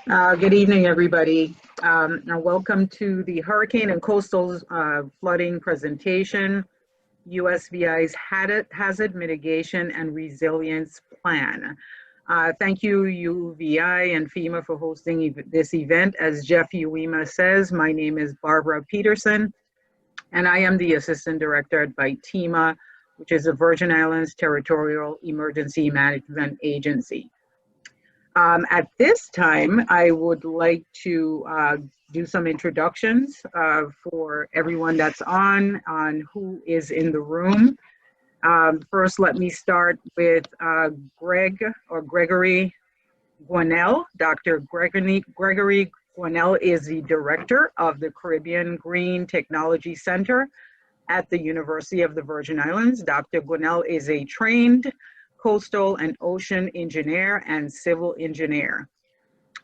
Good evening, everybody. And welcome to the Hurricane and Coastal Flooding presentation, USVI's Hazard Mitigation and Resilience Plan. Thank you, UVI and FEMA, for hosting this event. As Jeff Uwima says, my name is Barbara Peterson, and I am the Assistant Director at VITEMA, which is the Virgin Islands Territorial Emergency Management Agency. At this time, I would like to do some introductions for everyone that's on who is in the room. First, let me start with Gregory Guanell. Dr. Gregory Guanell is the director of the Caribbean Green Technology Center at the University of the Virgin Islands. Dr. Guanell is a trained coastal and ocean engineer and civil engineer.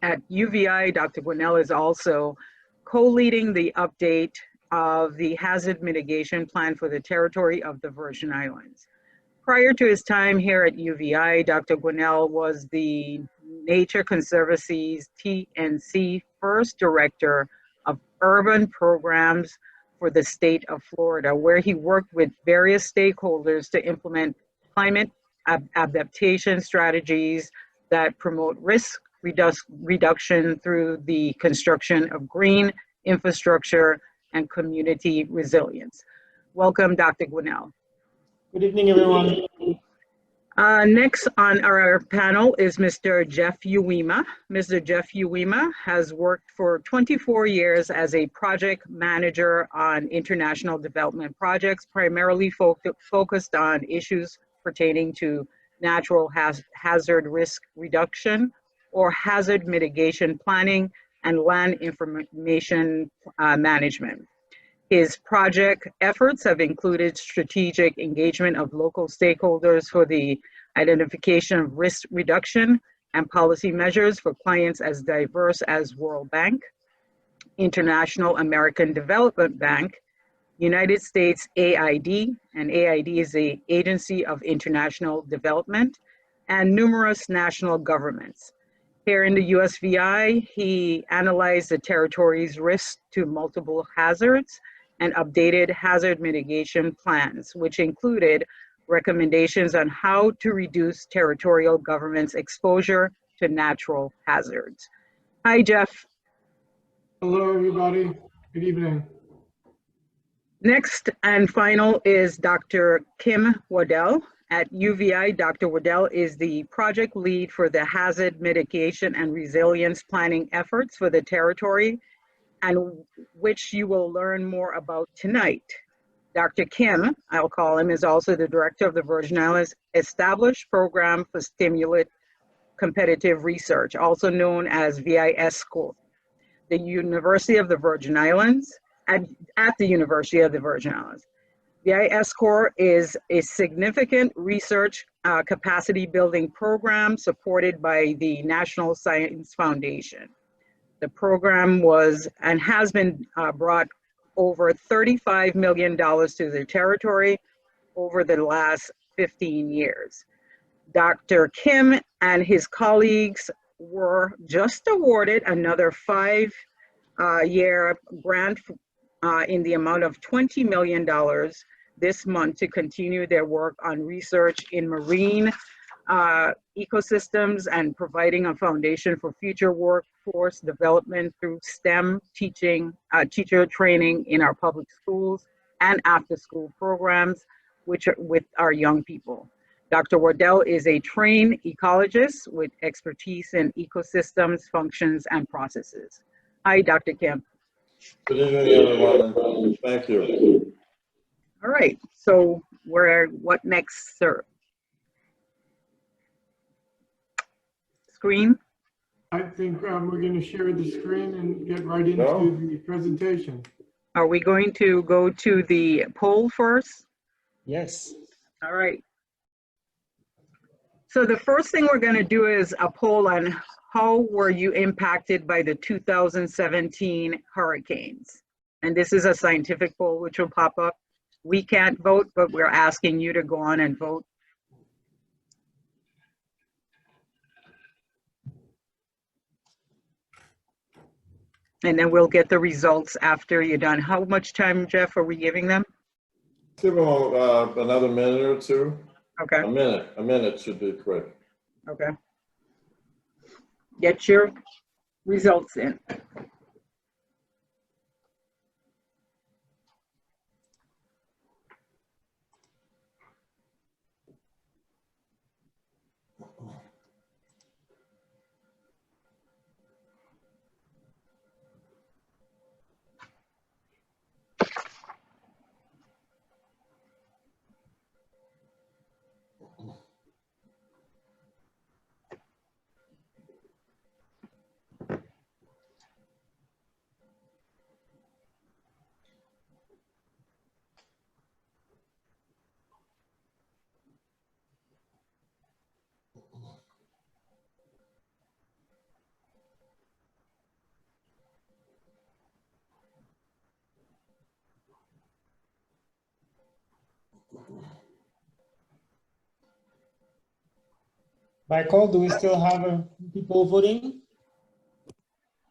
At UVI, Dr. Guanell is also co-leading the update of the hazard mitigation plan for the territory of the Virgin Islands. Prior to his time here at UVI, Dr. Guanell was the Nature Conservancy's TNC first director of urban programs for the state of Florida, where he worked with various stakeholders to implement climate adaptation strategies that promote risk reduction through the construction of green infrastructure and community resilience. Welcome, Dr. Guanell. Good evening, everyone. Next on our panel is Mr. Jeff Uwima. Mr. Jeff Uwima has worked for 24 years as a project manager on international development projects, primarily focused on issues pertaining to natural hazard risk reduction or hazard mitigation planning and land information management. His project efforts have included strategic engagement of local stakeholders for the identification of risk reduction and policy measures for clients as diverse as World Bank, International American Development Bank, United States AID, and AID is the Agency of International Development, and numerous national governments. Here in the USVI, he analyzed the territory's risk to multiple hazards and updated hazard mitigation plans, which included recommendations on how to reduce territorial government's exposure to natural hazards. Hi, Jeff. Hello, everybody. Good evening. Next and final is Dr. Kim Waddell. At UVI, Dr. Waddell is the project lead for the hazard mitigation and resilience planning efforts for the territory, and which you will learn more about tonight. Dr. Kim, I'll call him, is also the director of the Virgin Islands Established Program for Stimulate Competitive Research, also known as VISCO, the University of the Virgin Islands, at the University of the Virgin Islands. The VISCO is a significant research capacity building program supported by the National Science Foundation. The program was and has been brought over $35 million to the territory over the last 15 years. Dr. Kim and his colleagues were just awarded another 5-year grant in the amount of $20 million this month to continue their work on research in marine ecosystems and providing a foundation for future workforce development through STEM teaching, teacher training in our public schools and after school programs with our young people. Dr. Waddell is a trained ecologist with expertise in ecosystems, functions, and processes. Hi, Dr. Kim. Good evening, everyone. Thank you. All right, so what next, sir? Screen? I think we're going to share the screen and get right into the presentation. Are we going to go to the poll first? Yes. All right. So the first thing we're going to do is a poll on how were you impacted by the 2017 hurricanes? And this is a scientific poll which will pop up. We can't vote, but we're asking you to go on and vote. And then we'll get the results after you're done. How much time, Jeff, are we giving them? Give them another minute or two. Okay, A minute should be quick. okay. Get your results in. Michael, do we still have people voting?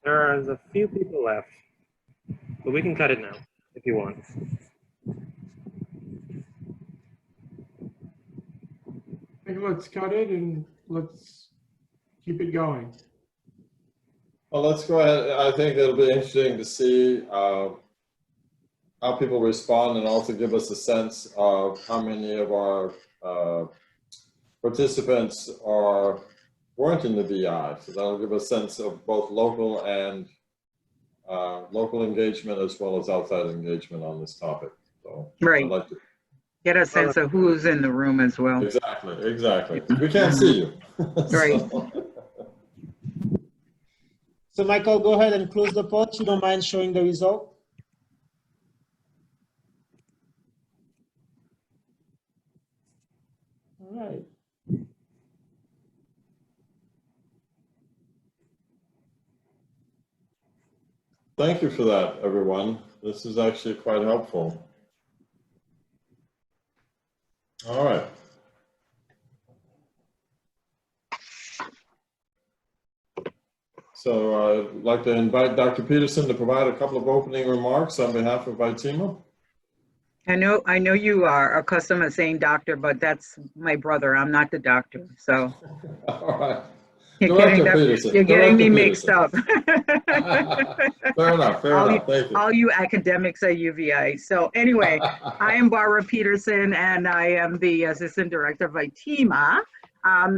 There's a few people left, but we can cut it now if you want. I think let's cut it and let's keep it going. Well, let's go ahead. I think it'll be interesting to see how people respond, and also give us a sense of how many of our participants weren't in the VI. So that'll give a sense of both local and local engagement as well as outside engagement on this topic. So Right. I'd like to, Get a sense of who's in the room as well. exactly. We can't see you. Right. So Michael, go ahead and close the poll. You don't mind showing the result? All right. Thank you for that, everyone. This is actually quite helpful. All right. So I'd like to invite Dr. Peterson to provide a couple of opening remarks on behalf of VITEMA. I know you are accustomed to saying doctor, but that's my brother. I'm not the doctor. So All right. you're Director getting, Peterson. you're getting me Director mixed up. Fair enough, fair enough. Thank you. All you academics at UVI. So anyway, I am Barbara Peterson, and I am the Assistant Director of VITEMA.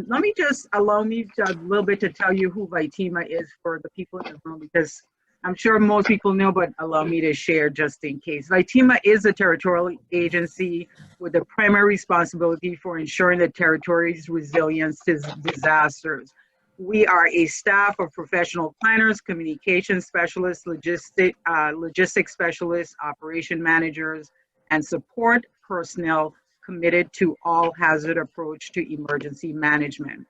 Let me just allow me a little bit to tell you who VITEMA is for the people in the room, because I'm sure most people know, but allow me to share just in case. VITEMA is a territorial agency with the primary responsibility for ensuring the territory's resilience to disasters. We are a staff of professional planners, communication specialists, logistics specialists, operation managers, and support personnel committed to all hazard approach to emergency management.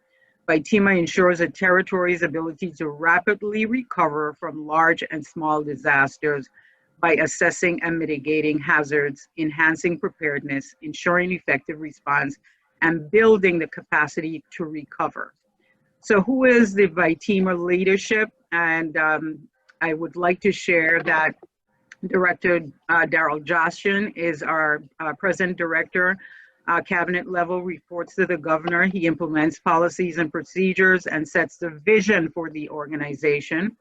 VITEMA ensures a territory's ability to rapidly recover from large and small disasters by assessing and mitigating hazards, enhancing preparedness, ensuring effective response, and building the capacity to recover. So who is the VITEMA leadership? And I would like to share that Director Daryl Joshin is our President Director. Cabinet level, reports to the governor. He implements policies and procedures and sets the vision for the organization.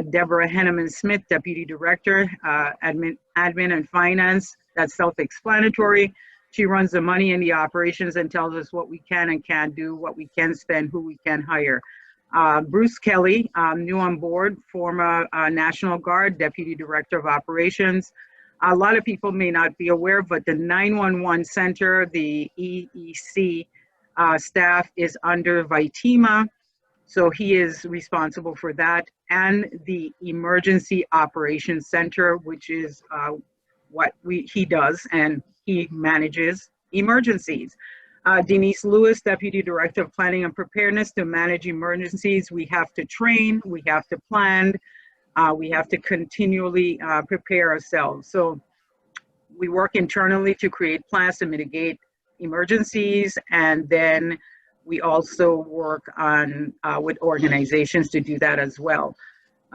Deborah Henneman-Smith, Deputy Director, Admin and Finance. That's self-explanatory. She runs the money and the operations and tells us what we can and can't do, what we can spend, who we can hire. Bruce Kelly, new on board, former National Guard, Deputy Director of Operations. A lot of people may not be aware, but the 911 Center, the EEC staff is under VITEMA. So he is responsible for that. And the Emergency Operations Center, which is what he does, and he manages emergencies. Denise Lewis, Deputy Director of Planning and Preparedness, to manage emergencies. We have to train, we have to plan, we have to continually prepare ourselves. So we work internally to create plans to mitigate emergencies, and then we also work on with organizations to do that as well.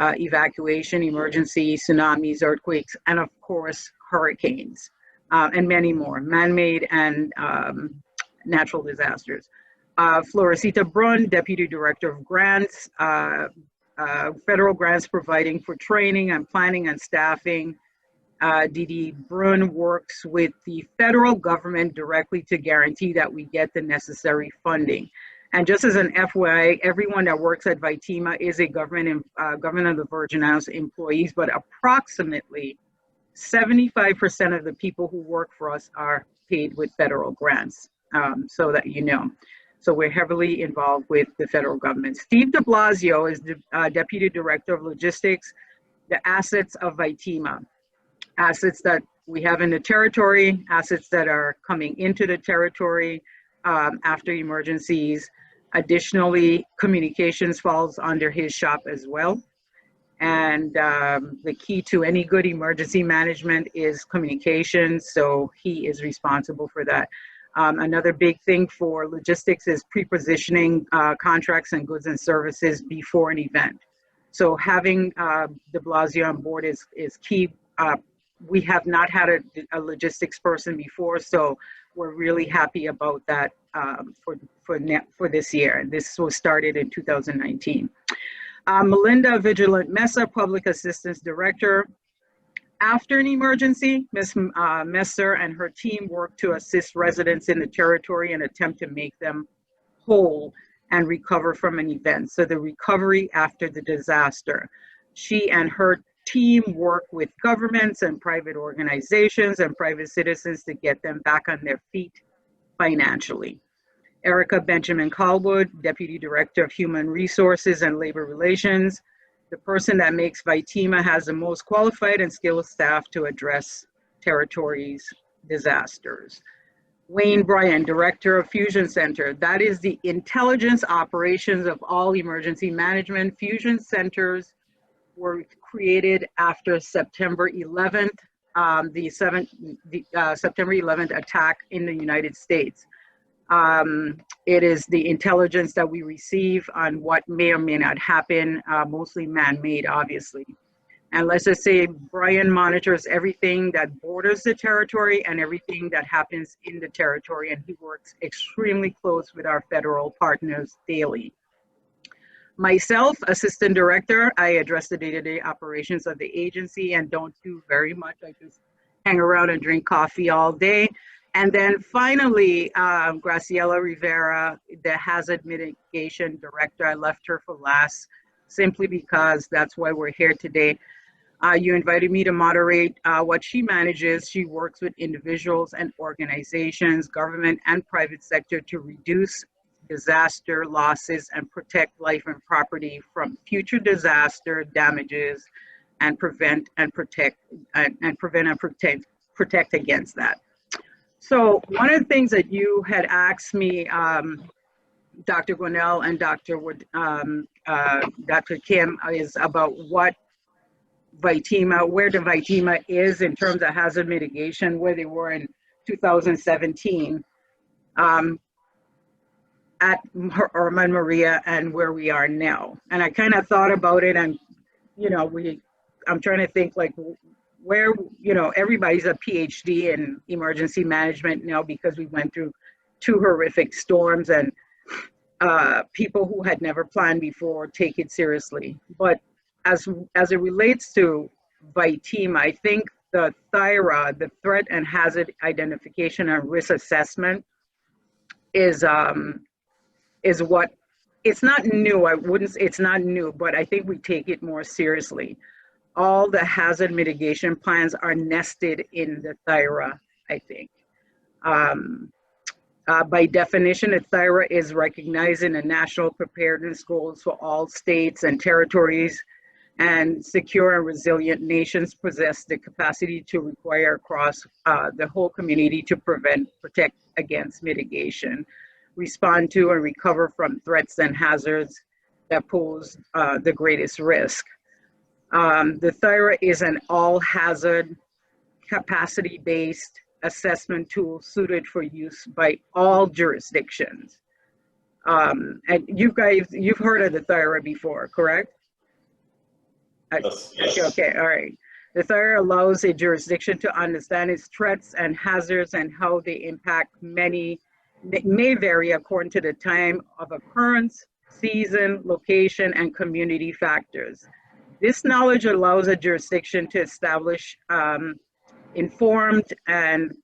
evacuation, emergency, tsunamis, earthquakes, and of course, hurricanes, and many more, man-made and natural disasters. Floresita Brun, Deputy Director of Grants, federal grants providing for training and planning and staffing. Didi Brun works with the federal government directly to guarantee that we get the necessary funding. And just as an FYI, everyone that works at VITEMA is a government of the Virgin Islands employees, but approximately 75% of the people who work for us are paid with federal grants, so that you know. So we're heavily involved with the federal government. Steve de Blasio is the Deputy Director of Logistics, the assets of VITEMA. Assets that we have in the territory, assets that are coming into the territory after emergencies. Additionally, communications falls under his shop as well. And the key to any good emergency management is communication, so he is responsible for that. Another big thing for logistics is pre-positioning contracts and goods and services before an event. So having de Blasio on board is key. We have not had a logistics person before, so we're really happy about that for this year. This was started in 2019. Melinda Vigilant Mesa, Public Assistance Director. After an emergency, Ms. Messer and her team work to assist residents in the territory and attempt to make them whole and recover from an event. So the recovery after the disaster. She and her team work with governments and private organizations and private citizens to get them back on their feet financially. Erica Benjamin Callwood, Deputy Director of Human Resources and Labor Relations. The person that makes VITEMA has the most qualified and skilled staff to address territories' disasters. Wayne Bryan, Director of Fusion Center. That is the intelligence operations of all emergency management. Fusion centers were created after September 11th, September 11th attack in the United States. It is the intelligence that we receive on what may or may not happen, mostly man-made, obviously. And let's just say Brian monitors everything that borders the territory and everything that happens in the territory, and he works extremely close with our federal partners daily. Myself, Assistant Director, I address the day-to-day operations of the agency and don't do very much. I just hang around and drink coffee all day. And then finally, Graciela Rivera, the Hazard Mitigation Director. I left her for last simply because that's why we're here today. You invited me to moderate what she manages. She works with individuals and organizations, government and private sector, to reduce disaster losses and protect life and property from future disaster damages and prevent and protect against that. So one of the things that you had asked me, Dr. Gwinnell and Dr. Kim, is about what VITEMA, where the VITEMA is in terms of hazard mitigation, where they were in 2017 at Irma and Maria and where we are now. And I kind of thought about it, and you know, I'm trying to think like where, you know, everybody's a PhD in emergency management now because we went through 2 horrific storms, and people who had never planned before take it seriously. But as it relates to VITEMA, I think the THIRA, the Threat and Hazard Identification and Risk Assessment, is what, it's not new. It's not new, but I think we take it more seriously. All the hazard mitigation plans are nested in the THIRA, I think. By definition, the THIRA is recognizing the national preparedness goals for all states and territories, and secure and resilient nations possess the capacity to require across the whole community to prevent, protect against mitigation, respond to and recover from threats and hazards that pose the greatest risk. The THIRA is an all-hazard, capacity-based assessment tool suited for use by all jurisdictions. And you guys, you've heard of the THIRA before, correct? Yes. Okay, all right. The third allows a jurisdiction to understand its threats and hazards and how they impact many, may vary according to the time of occurrence, season, location, and community factors. This knowledge allows a jurisdiction to establish informed and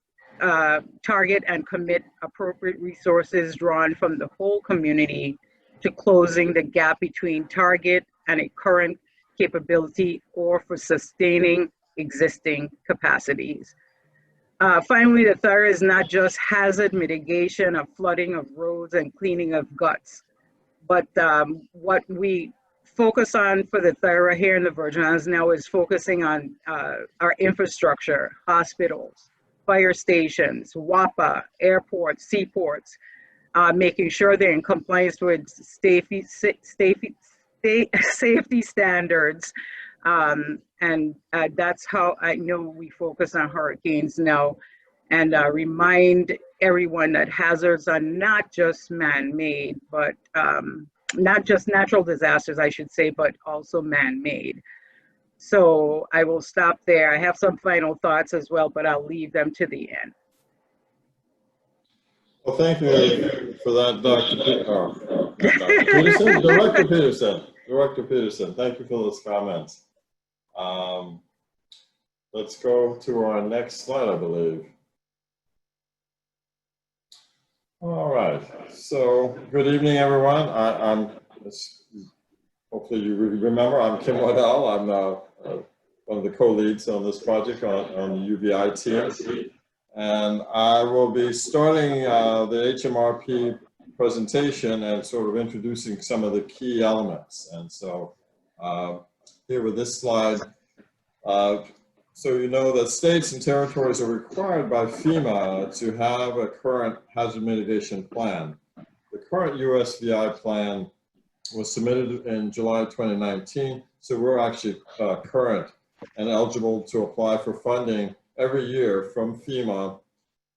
target and commit appropriate resources drawn from the whole community to closing the gap between target and a current capability or for sustaining existing capacities. Finally, the third is not just hazard mitigation of flooding of roads and cleaning of guts, but what we focus on for the third here in the Virgin Islands now is focusing on our infrastructure, hospitals, fire stations, WAPA, airports, seaports, making sure they're in compliance with safety standards. And that's how I know we focus on hurricanes now, and remind everyone that hazards are not just man-made, but not just natural disasters, I should say, but also man-made. So I will stop there. I have some final thoughts as well, but I'll leave them to the end. Well, thank you for that, Dr. Peterson, Director Peterson. Director Peterson, thank you for those comments. Let's go to our next slide, I believe. All right, so good evening, everyone. Hopefully you remember, I'm Kim Waddell. I'm one of the co-leads on this project on the UVI team. And I will be starting the HMRP presentation and sort of introducing some of the key elements. And so here with this slide, so you know that states and territories are required by FEMA to have a current hazard mitigation plan. The current USVI plan was submitted in July 2019, so we're actually current and eligible to apply for funding every year from FEMA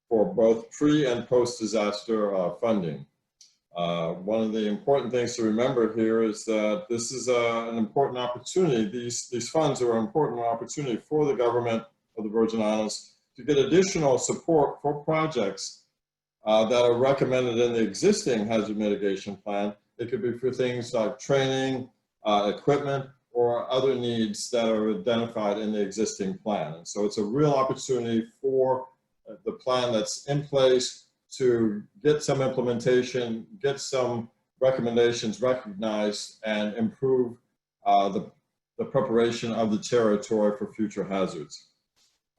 for both pre and post-disaster funding. One of the important things to remember here is that this is an important opportunity. These funds are an important opportunity for the government of the Virgin Islands to get additional support for projects that are recommended in the existing hazard mitigation plan. It could be for things like training, equipment, or other needs that are identified in the existing plan. And so it's a real opportunity for the plan that's in place to get some implementation, get some recommendations recognized, and improve the preparation of the territory for future hazards.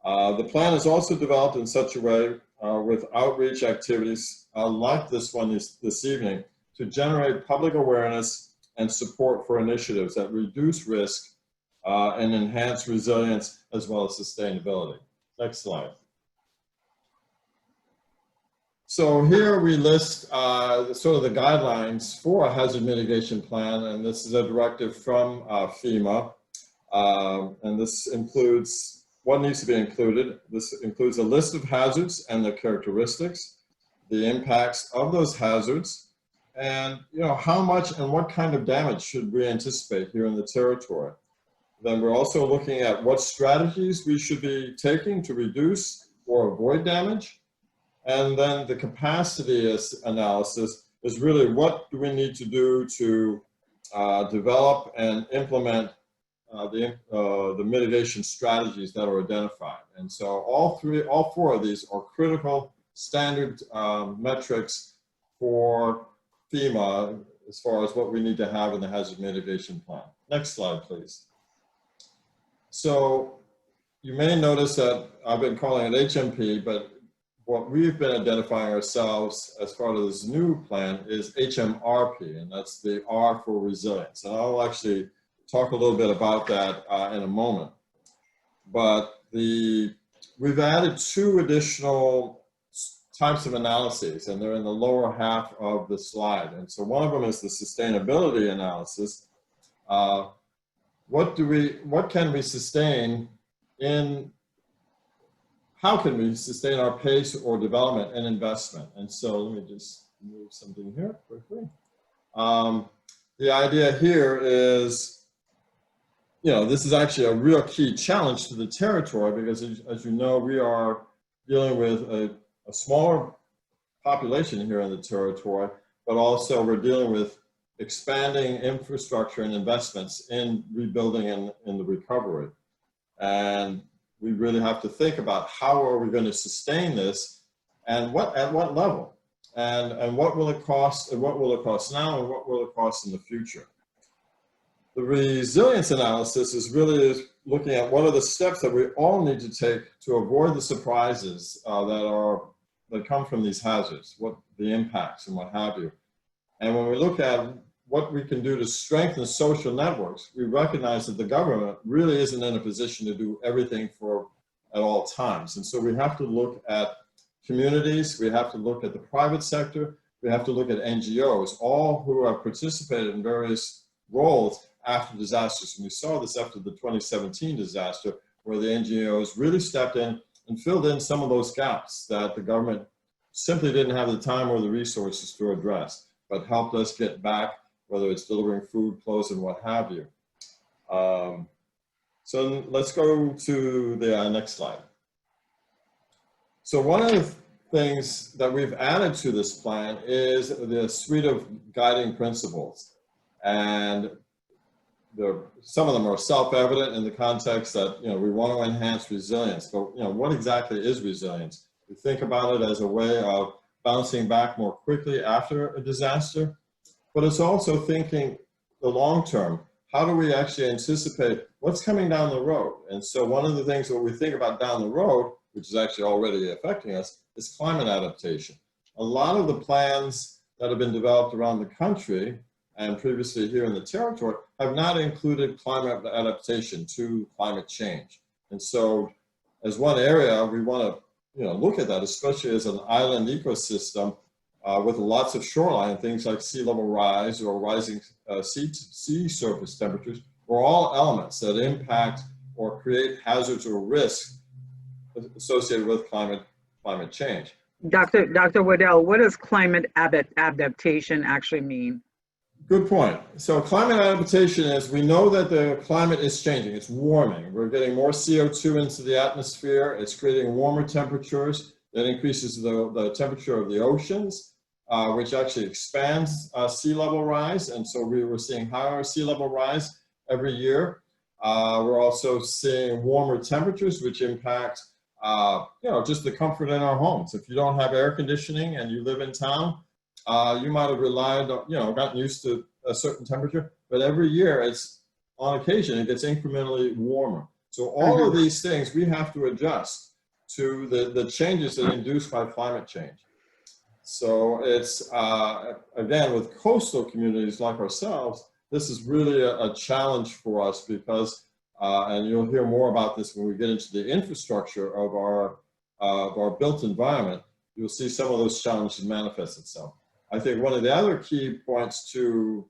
The plan is also developed in such a way with outreach activities like this one this evening to generate public awareness and support for initiatives that reduce risk and enhance resilience as well as sustainability. Next slide. So here we list sort of the guidelines for a hazard mitigation plan, and this is a directive from FEMA, and this includes what needs to be included. This includes a list of hazards and their characteristics, the impacts of those hazards, and how much and what kind of damage should we anticipate here in the territory. Then we're also looking at what strategies we should be taking to reduce or avoid damage. And then the capacity analysis is really what do we need to do to develop and implement the mitigation strategies that are identified. And so all four of these are critical standard metrics for FEMA as far as what we need to have in the hazard mitigation plan. Next slide, please. So you may notice that I've been calling it HMP, but what we've been identifying ourselves as part of this new plan is HMRP, and that's the R for resilience. And I'll actually talk a little bit about that in a moment. But we've added two additional types of analyses, and they're in the lower half of the slide. And so one of them is the sustainability analysis. What can we sustain how can we sustain our pace or development and investment? And so let me just move something here quickly. The idea here is you know, this is actually a real key challenge to the territory because, as you know, we are dealing with a smaller population here in the territory, but also we're dealing with expanding infrastructure and investments in rebuilding and in the recovery. And we really have to think about how are we going to sustain this and at what level and what will it cost and what will it cost now and what will it cost in the future. The resilience analysis is really looking at what are the steps that we all need to take to avoid the surprises that come from these hazards, what the impacts and what have you. And when we look at what we can do to strengthen social networks, we recognize that the government really isn't in a position to do everything at all times. And so we have to look at communities, we have to look at the private sector, we have to look at NGOs, all who have participated in various roles after disasters. And we saw this after the 2017 disaster, where the NGOs really stepped in and filled in some of those gaps that the government simply didn't have the time or the resources to address, but helped us get back, whether it's delivering food, clothes, and what have you. So let's go to the next slide. So one of the things that we've added to this plan is the suite of guiding principles. And some of them are self-evident in the context that, you know, we want to enhance resilience, but, you know, what exactly is resilience? We think about it as a way of bouncing back more quickly after a disaster, but it's also thinking the long term. How do we actually anticipate what's coming down the road? And so one of the things that we think about down the road, which is actually already affecting us, is climate adaptation. A lot of the plans that have been developed around the country and previously here in the territory have not included climate adaptation to climate change. And so as one area, we want to, you know, look at that, especially as an island ecosystem with lots of shoreline, things like sea level rise or rising sea surface temperatures, are all elements that impact or create hazards or risks associated with climate change. Dr. Waddell, what does climate adaptation actually mean? Good point. So climate adaptation is, we know that the climate is changing, it's warming. We're getting more CO2 into the atmosphere, it's creating warmer temperatures. That increases the temperature of the oceans, which actually expands sea level rise. And so we were seeing higher sea level rise every year. We're also seeing warmer temperatures, which impact you know, just the comfort in our homes. If you don't have air conditioning and you live in town, you might have relied on, you know, gotten used to a certain temperature, but every year it's, on occasion, it gets incrementally warmer. So all of these things we have to adjust to the changes that are induced by climate change. So it's, again, with coastal communities like ourselves, this is really a challenge for us because, and you'll hear more about this when we get into the infrastructure of our built environment, you'll see some of those challenges manifest itself. I think one of the other key points to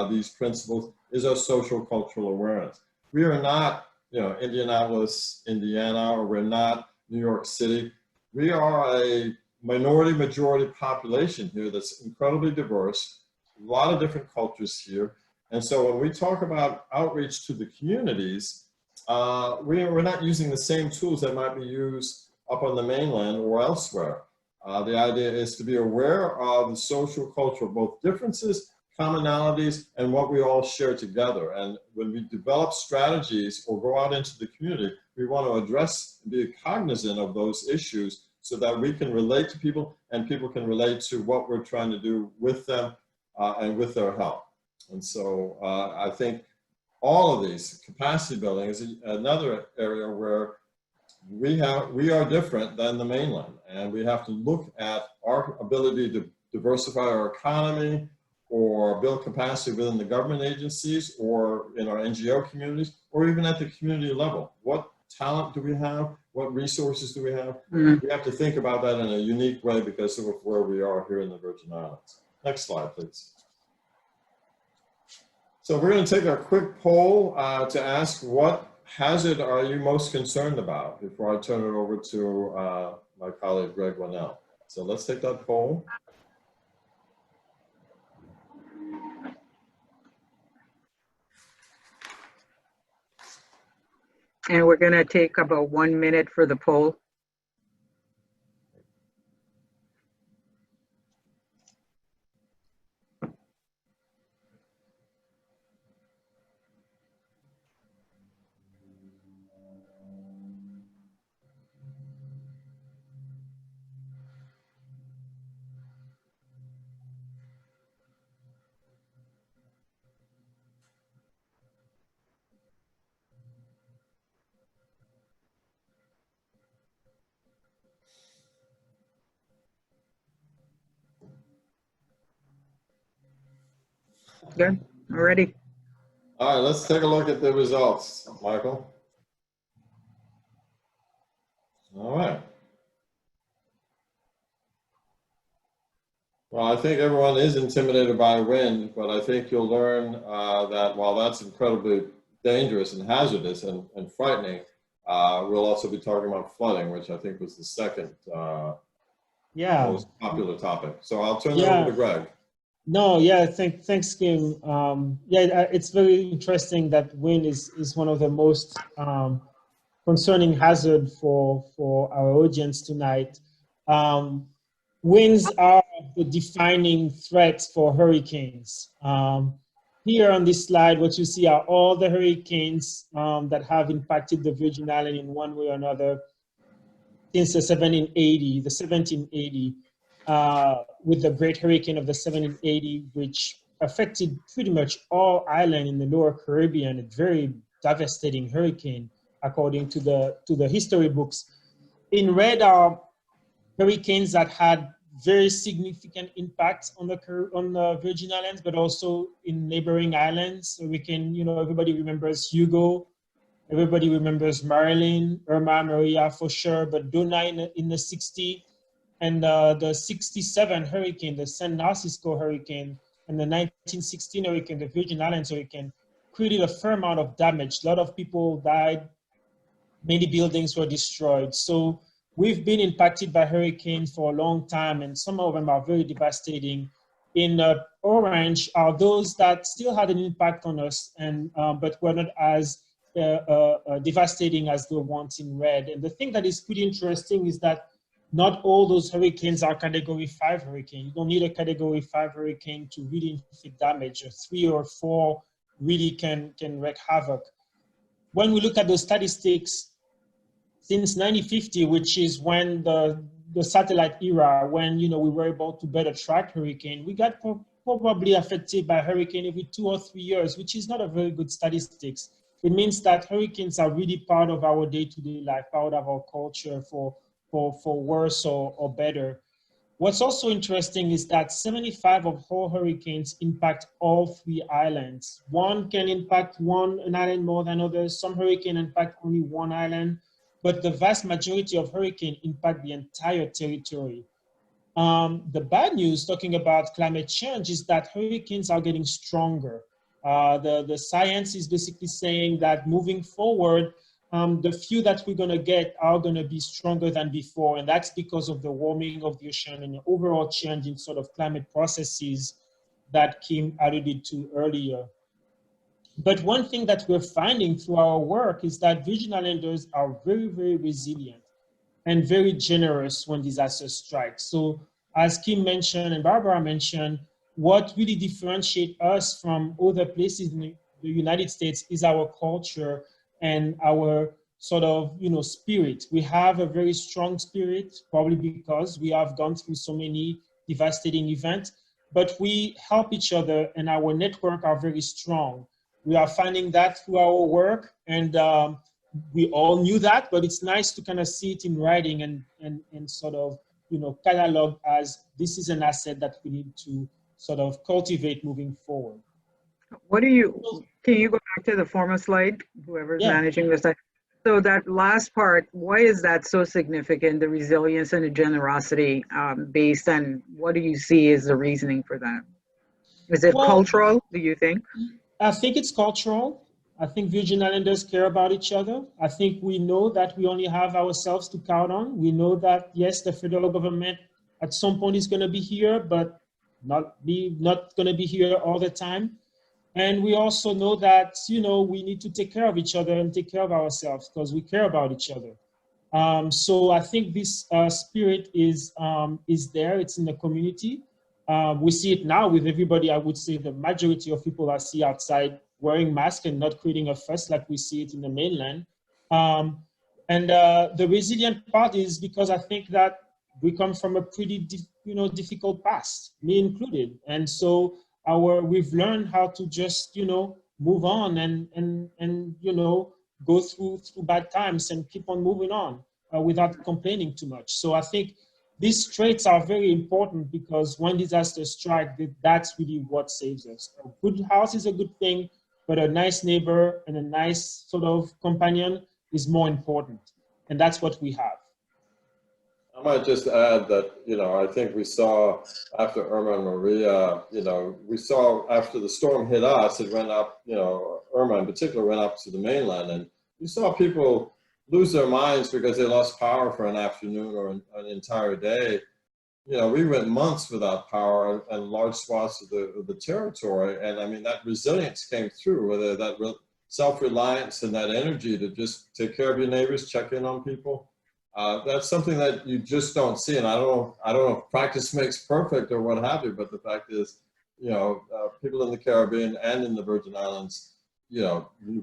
these principles is our social cultural awareness. We are not, you know, Indianapolis, Indiana, or we're not New York City. We are a minority majority population here that's incredibly diverse, a lot of different cultures here. And so when we talk about outreach to the communities, we're not using the same tools that might be used up on the mainland or elsewhere. The idea is to be aware of the social culture, both differences, commonalities, and what we all share together. And when we develop strategies or go out into the community, we want to address and be cognizant of those issues so that we can relate to people and people can relate to what we're trying to do with them and with their help. And so I think all of these, capacity building is another area where we are different than the mainland, and we have to look at our ability to diversify our economy or build capacity within the government agencies or in our NGO communities, or even at the community level. What talent do we have? What resources do we have? We have to think about that in a unique way because of where we are here in the Virgin Islands. Next slide, please. So we're going to take a quick poll to ask, what hazard are you most concerned about, before I turn it over to my colleague Greg Winnell. So let's take that poll. And we're going to take about 1 minute for the poll. Good, already. All right, let's take a look at the results, Michael. All right. Well, I think everyone is intimidated by wind, but I think you'll learn that while that's incredibly dangerous and hazardous and frightening, we'll also be talking about flooding, which I think was the second most popular topic. So I'll turn it over to Greg. No, yeah, thanks, Kim. Yeah, it's very interesting that wind is one of the most concerning hazard for our audience tonight. Winds are the defining threat for hurricanes. Here on this slide, what you see are all the hurricanes that have impacted the Virgin Islands in one way or another since the 1780, with the Great Hurricane of the 1780, which affected pretty much all islands in the Lower Caribbean, a very devastating hurricane, according to the history books. In red are hurricanes that had very significant impacts on the Virgin Islands, but also in neighboring islands. So we can, everybody remembers Hugo, everybody remembers Marilyn, Irma, Maria for sure, but Donna in the 60s, and the 67 hurricane, the San Francisco hurricane, and the 1916 hurricane, the Virgin Islands hurricane, created a fair amount of damage. A lot of people died, many buildings were destroyed. So we've been impacted by hurricanes for a long time, and some of them are very devastating. In orange are those that still had an impact on us, and but were not as devastating as the ones in red. And the thing that is pretty interesting is that not all those hurricanes are Category 5 hurricane. You don't need a Category 5 hurricane to really inflict damage. 3 or 4 really can wreak havoc. When we look at those statistics, since 1950, which is when the satellite era, when we were able to better track hurricane, we got probably affected by hurricane every 2 or 3 years, which is not a very good statistics. It means that hurricanes are really part of our day-to-day life, part of our culture for worse or better. What's also interesting is that 75 of all hurricanes impact all 3 islands. One can impact an island more than others. Some hurricane impact only one island, but the vast majority of hurricanes impact the entire territory. The bad news, talking about climate change, is that hurricanes are getting stronger. The science is basically saying that moving forward, the few that we're going to get are going to be stronger than before, and that's because of the warming of the ocean and the overall change in sort of climate processes that Kim alluded to earlier. But one thing that we're finding through our work is that Virgin Islanders are very, very resilient and very generous when disasters strike. So as Kim mentioned and Barbara mentioned, what really differentiates us from other places in the United States is our culture and our sort of, spirit. We have a very strong spirit, probably because we have gone through so many devastating events, but we help each other and our network are very strong. We are finding that through our work, and we all knew that, but it's nice to kind of see it in writing and sort of, catalog as this is an asset that we need to sort of cultivate moving forward. Can you go back to the former slide, whoever's managing this? So that last part, why is that so significant, the resilience and the generosity, based on what do you see as the reasoning for that? Is it cultural, do you think? I think it's cultural. I think Virgin Islanders care about each other. I think we know that we only have ourselves to count on. We know that, yes, the federal government at some point is going to be here, but not going to be here all the time. And we also know that, we need to take care of each other and take care of ourselves because we care about each other. So I think this spirit is there. It's in the community. We see it now with everybody. I would say the majority of people I see outside wearing masks and not creating a fuss like we see it in the mainland. And the resilient part is because I think that we come from a pretty difficult past, me included. And so we've learned how to just move on and go through bad times and keep on moving on without complaining too much. So I think these traits are very important because when disasters strike, that's really what saves us. A good house is a good thing, but a nice neighbor and a nice sort of companion is more important. And that's what we have. I might just add that, I think we saw after Irma and Maria, we saw after the storm hit us, it went up, Irma in particular went up to the mainland, and you saw people lose their minds because they lost power for an afternoon or an entire day. We went months without power and large swaths of the territory. And I mean, that resilience came through, whether that self-reliance and that energy to just take care of your neighbors, check in on people. That's something that you just don't see. And I don't know if practice makes perfect or what have you, but the fact is, people in the Caribbean and in the Virgin Islands,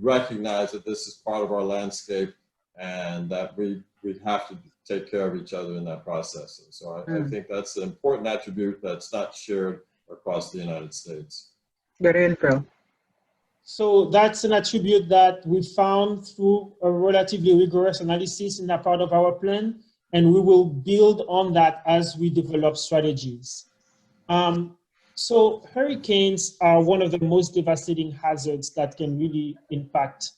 recognize that this is part of our landscape and that we have to take care of each other in that process. And so I think that's an important attribute that's not shared across the United States. Good info. So that's an attribute that we found through a relatively rigorous analysis in that part of our plan, and we will build on that as we develop strategies. So hurricanes are one of the most devastating hazards that can really impact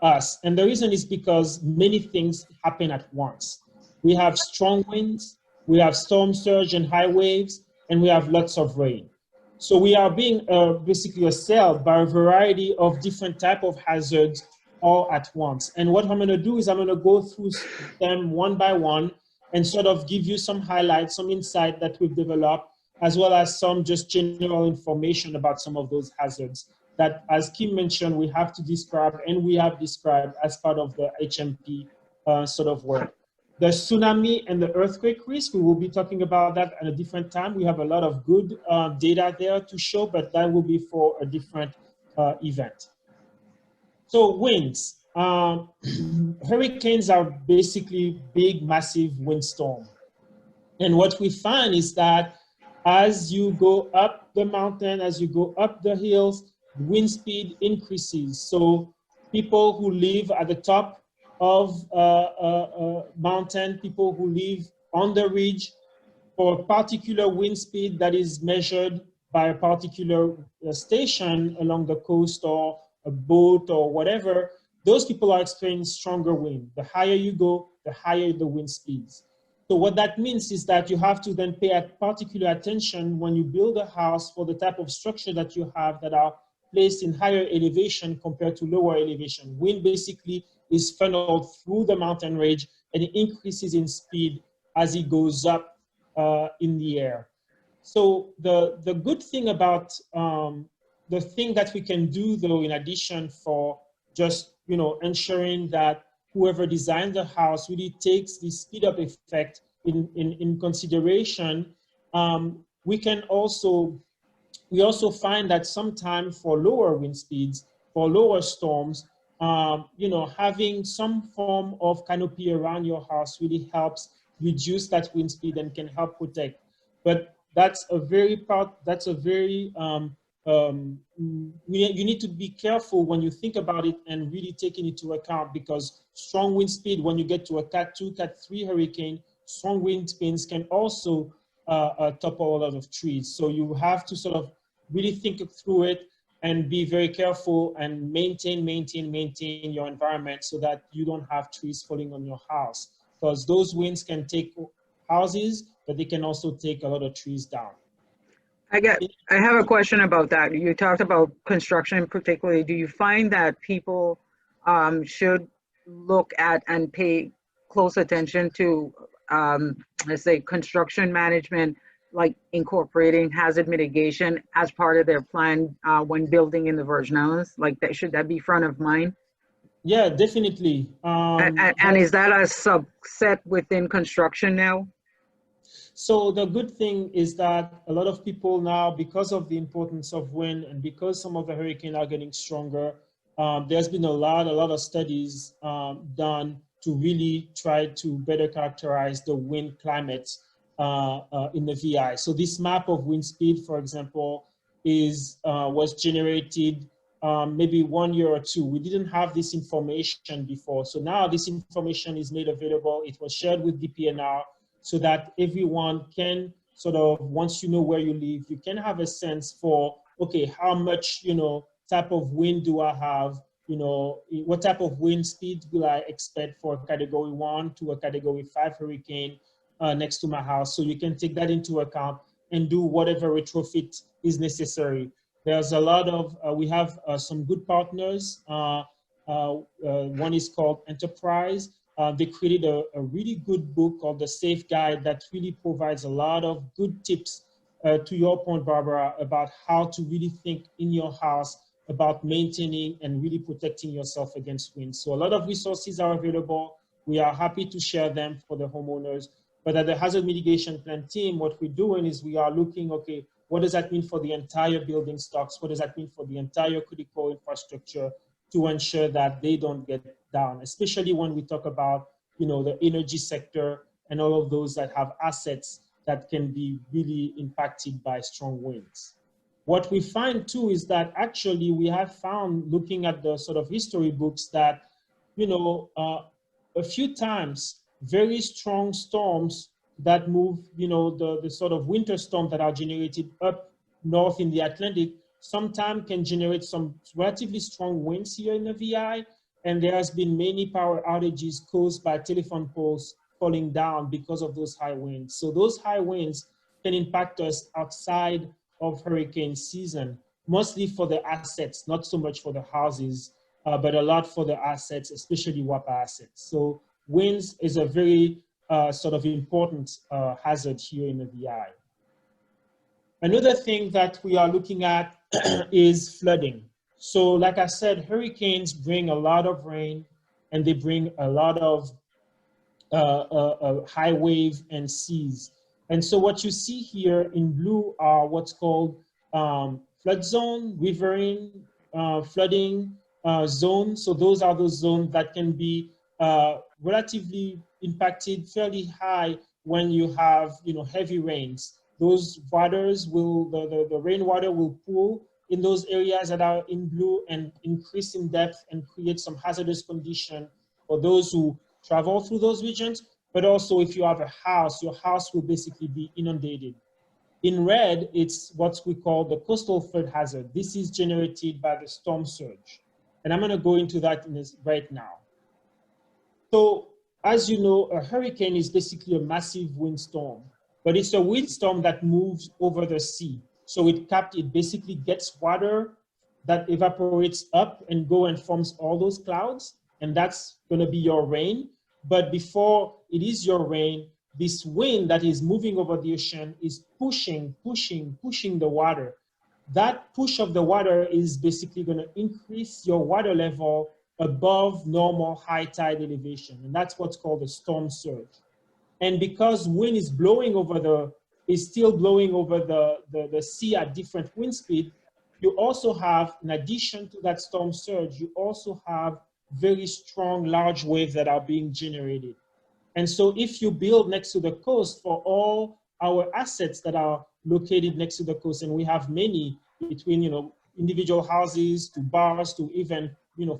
us. And the reason is because many things happen at once. We have strong winds, we have storm surge and high waves, and we have lots of rain. So we are being basically assailed by a variety of different type of hazards all at once. And what I'm gonna do is I'm gonna go through them one by one and sort of give you some highlights, some insight that we've developed, as well as some just general information about some of those hazards that, as Kim mentioned, we have to describe and we have described as part of the HMP sort of work. The tsunami and the earthquake risk, we will be talking about that at a different time. We have a lot of good data there to show, but that will be for a different event. So winds. Hurricanes are basically big, massive windstorm. And what we find is that as you go up the mountain, as you go up the hills, wind speed increases. So people who live at the top of mountain, people who live on the ridge, for a particular wind speed that is measured by a particular station along the coast or a boat or whatever, those people are experiencing stronger wind. The higher you go, the higher the wind speeds. So what that means is that you have to then pay particular attention when you build a house for the type of structure that you have that are placed in higher elevation compared to lower elevation. Wind basically is funneled through the mountain range and it increases in speed as it goes up in the air. So the good thing about the thing that we can do though, in addition for just ensuring that whoever designed the house really takes the speed up effect in consideration, we also find that sometimes for lower wind speeds, for lower storms, having some form of canopy around your house really helps reduce that wind speed and can help protect. But you need to be careful when you think about it and really taking it into account, because strong wind speed, when you get to a Cat 2, Cat 3 hurricane, strong wind speeds can also topple a lot of trees. So you have to sort of really think through it and be very careful and maintain your environment so that you don't have trees falling on your house, because those winds can take houses, but they can also take a lot of trees down. I have a question about that. You talked about construction particularly. Do you find that people should look at and pay close attention to, let's say, construction management like incorporating hazard mitigation as part of their plan when building in the Virgin Islands? Like that, should that be front of mind? Yeah, definitely. And is that a subset within construction now? So the good thing is that a lot of people now, because of the importance of wind and because some of the hurricanes are getting stronger, there's been a lot of studies done to really try to better characterize the wind climate in the VI. So this map of wind speed, for example, was generated maybe 1 year or two. We didn't have this information before. So now this information is made available. It was shared with DPNR so that everyone can sort of, once you know where you live, you can have a sense for, okay, how much, type of wind do I have? What type of wind speed will I expect for a category 1 to a category 5 hurricane next to my house? So you can take that into account and do whatever retrofit is necessary. There's a lot of, we have some good partners. One is called Enterprise. They created a really good book called The Safe Guide that really provides a lot of good tips, to your point, Barbara, about how to really think in your house about maintaining and really protecting yourself against wind. So a lot of resources are available. We are happy to share them for the homeowners. But at the Hazard Mitigation Plan team, what we're doing is we are looking, okay, what does that mean for the entire building stocks? What does that mean for the entire critical infrastructure to ensure that they don't get down, especially when we talk about, the energy sector and all of those that have assets that can be really impacted by strong winds. What we find too is that actually we have found, looking at the sort of history books, that, a few times very strong storms that move, the sort of winter storms that are generated up north in the Atlantic sometimes can generate some relatively strong winds here in the VI. And there has been many power outages caused by telephone poles falling down because of those high winds. So those high winds can impact us outside of hurricane season, mostly for the assets, not so much for the houses, but a lot for the assets, especially WAPA assets. So winds is a very sort of important hazard here in the VI. Another thing that we are looking at is flooding. So like I said, hurricanes bring a lot of rain and they bring a lot of high wave and seas. And so what you see here in blue are what's called flood zone, riverine, flooding zone. So those are those zones that can be relatively impacted fairly high when you have heavy rains. Those waters will, the rainwater will pool in those areas that are in blue and increase in depth and create some hazardous condition for those who travel through those regions. But also if you have a house, your house will basically be inundated. In red, it's what we call the coastal flood hazard. This is generated by the storm surge. And I'm gonna go into that right now. So as you know, a hurricane is basically a massive windstorm, but it's a windstorm that moves over the sea. So it basically gets water that evaporates up and go and forms all those clouds, and that's gonna be your rain. But before it is your rain, this wind that is moving over the ocean is pushing the water. That push of the water is basically gonna increase your water level above normal high tide elevation, and that's what's called a storm surge. And because wind is blowing over still blowing over the sea at different wind speed, you also have, in addition to that storm surge, you also have very strong large waves that are being generated. And so if you build next to the coast, for all our assets that are located next to the coast, and we have many, between individual houses to bars to even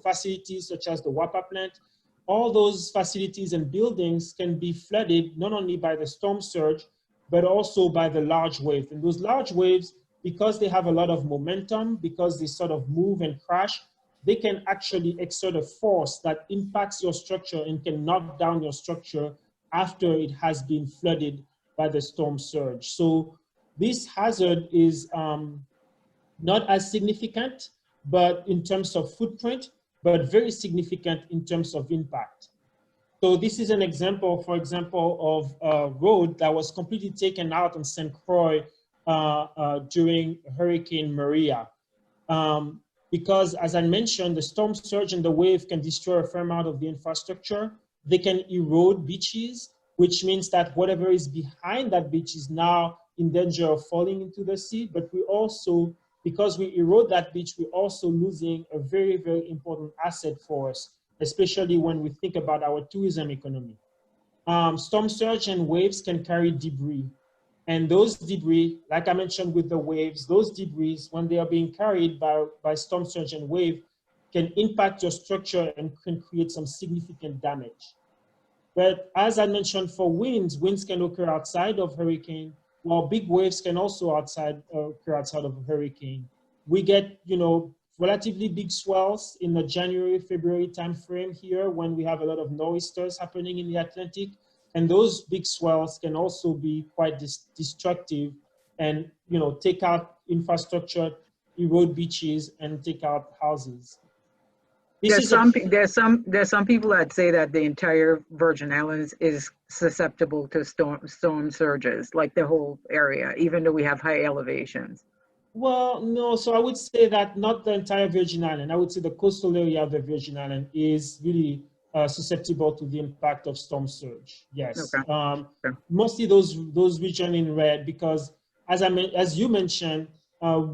facilities such as the WAPA plant, all those facilities and buildings can be flooded not only by the storm surge, but also by the large waves. And those large waves, because they have a lot of momentum, because they sort of move and crash, they can actually exert a force that impacts your structure and can knock down your structure after it has been flooded by the storm surge. So this hazard is not as significant, but in terms of footprint, but very significant in terms of impact. So this is an example, for example, of a road that was completely taken out on St. Croix during Hurricane Maria. Because as I mentioned, the storm surge and the wave can destroy a fair amount of the infrastructure. They can erode beaches, which means that whatever is behind that beach is now in danger of falling into the sea. But we also, because we erode that beach, we're also losing a very, very important asset for us, especially when we think about our tourism economy. Storm surge and waves can carry debris. And those debris, like I mentioned with the waves, those debris, when they are being carried by storm surge and wave, can impact your structure and can create some significant damage. But as I mentioned for winds, winds can occur outside of hurricane, while big waves can also occur outside of a hurricane. We get, relatively big swells in the January, February timeframe here when we have a lot of nor'easters happening in the Atlantic. And those big swells can also be quite destructive and, take out infrastructure, erode beaches, and take out houses. There's some people that say that the entire Virgin Islands is susceptible to storm surges, like the whole area, even though we have high elevations. Well, no, so I would say that not the entire Virgin Island. I would say the coastal area of the Virgin Island is really susceptible to the impact of storm surge. Yes, okay. Mostly those regions in red, because as you mentioned,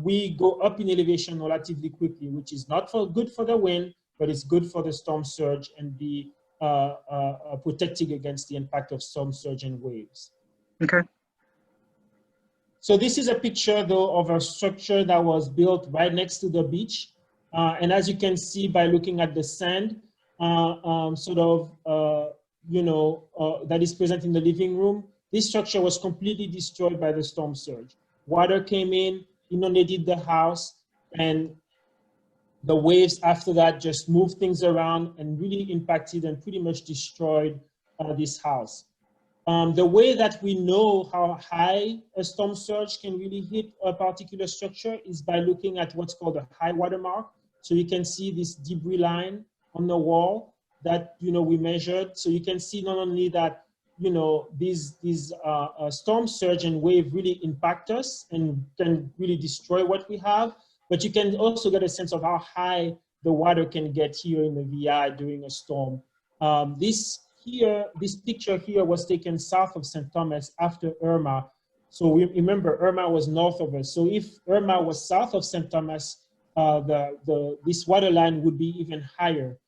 we go up in elevation relatively quickly, which is not good for the wind, but it's good for the storm surge and be protecting against the impact of storm surge and waves. Okay. So this is a picture, though, of a structure that was built right next to the beach. And as you can see by looking at the sand, that is present in the living room, this structure was completely destroyed by the storm surge. Water came in, inundated the house, and the waves after that just moved things around and really impacted and pretty much destroyed this house. The way that we know how high a storm surge can really hit a particular structure is by looking at what's called a high water mark. So you can see this debris line on the wall that we measured. So you can see not only that these storm surge and wave really impact us and can really destroy what we have, but you can also get a sense of how high the water can get here in the VI during a storm. This picture here was taken south of St. Thomas after Irma. So we remember Irma was north of us. So if Irma was south of St. Thomas, this water line would be even higher.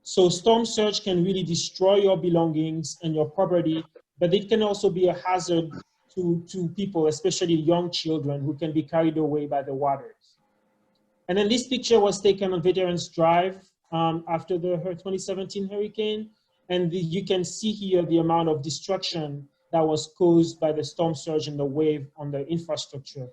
So storm surge can really destroy your belongings and your property, but it can also be a hazard to people, especially young children who can be carried away by the waters. And then this picture was taken on Veterans Drive after the 2017 hurricane. And you can see here the amount of destruction that was caused by the storm surge and the wave on the infrastructure.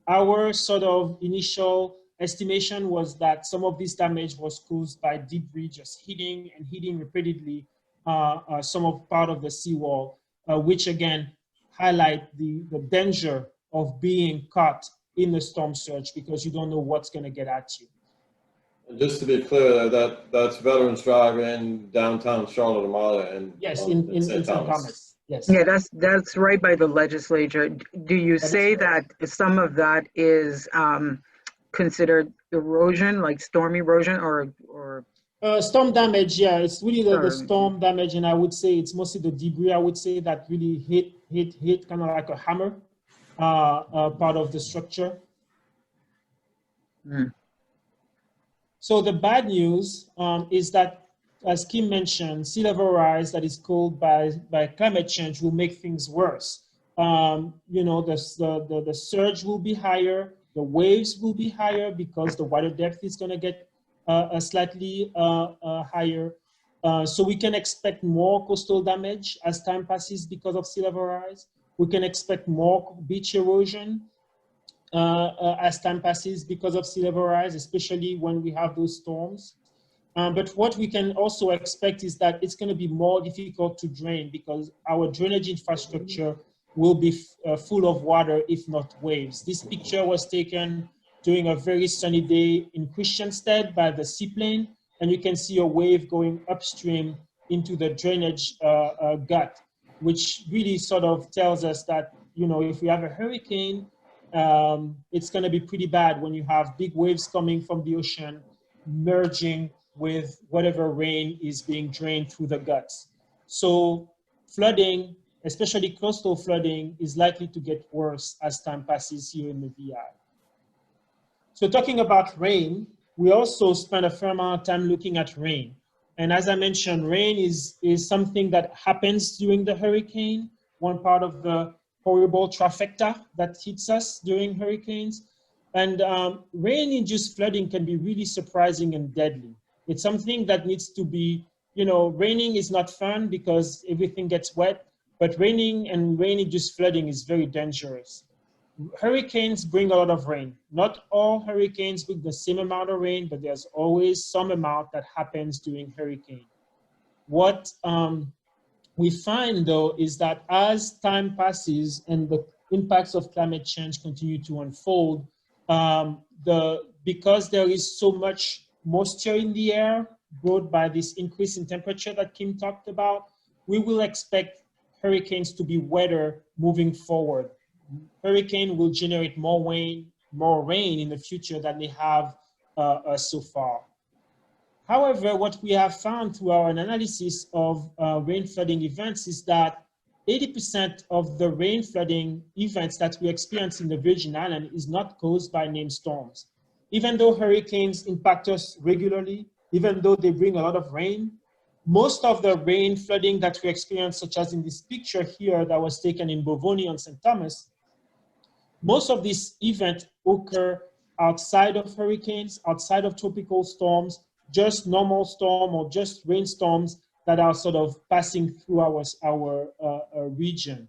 Our sort of initial estimation was that some of this damage was caused by debris just hitting repeatedly part of the seawall, which again highlight the danger of being caught in the storm surge because you don't know what's going to get at you. Just to be clear, that's Veterans Drive in downtown Charlotte Amalia, and yes, in St. Thomas. Yes. Yeah, that's right by the legislature. Do you say that some of that is considered erosion, like storm erosion, or storm damage? Yeah, it's really the storm damage, and I would say it's mostly the debris. I would say that really hit kind of like a hammer, part of the structure. Mm. So the bad news is that, as Kim mentioned, sea level rise that is caused by climate change will make things worse. The surge will be higher, the waves will be higher because the water depth is going to get slightly higher. So we can expect more coastal damage as time passes because of sea level rise. We can expect more beach erosion as time passes because of sea level rise, especially when we have those storms. But what we can also expect is that it's going to be more difficult to drain because our drainage infrastructure will be full of water, if not waves. This picture was taken during a very sunny day in Christiansted by the seaplane, and you can see a wave going upstream into the drainage gut, which really sort of tells us that, you know, if we have a hurricane, it's going to be pretty bad when you have big waves coming from the ocean, merging with whatever rain is being drained through the guts. So flooding, especially coastal flooding, is likely to get worse as time passes here in the VI. So talking about rain, we also spend a fair amount of time looking at rain. And as I mentioned, rain is something that happens during the hurricane, one part of the horrible trifecta that hits us during hurricanes. And rain-induced flooding can be really surprising and deadly. It's something that needs to be, you know, raining is not fun because everything gets wet, but raining and rain-induced flooding is very dangerous. Hurricanes bring a lot of rain. Not all hurricanes bring the same amount of rain, but there's always some amount that happens during hurricane. What we find, though, is that as time passes and the impacts of climate change continue to unfold, because there is so much moisture in the air brought by this increase in temperature that Kim talked about, we will expect hurricanes to be wetter moving forward. Hurricane will generate more rain in the future than they have so far. However, what we have found through our analysis of rain flooding events is that 80% of the rain flooding events that we experience in the Virgin Islands is not caused by named storms. Even though hurricanes impact us regularly, even though they bring a lot of rain, most of the rain flooding that we experience, such as in this picture here that was taken in Bovoni on St. Thomas, most of these events occur outside of hurricanes, outside of tropical storms, just normal storm or just rainstorms that are sort of passing through our region.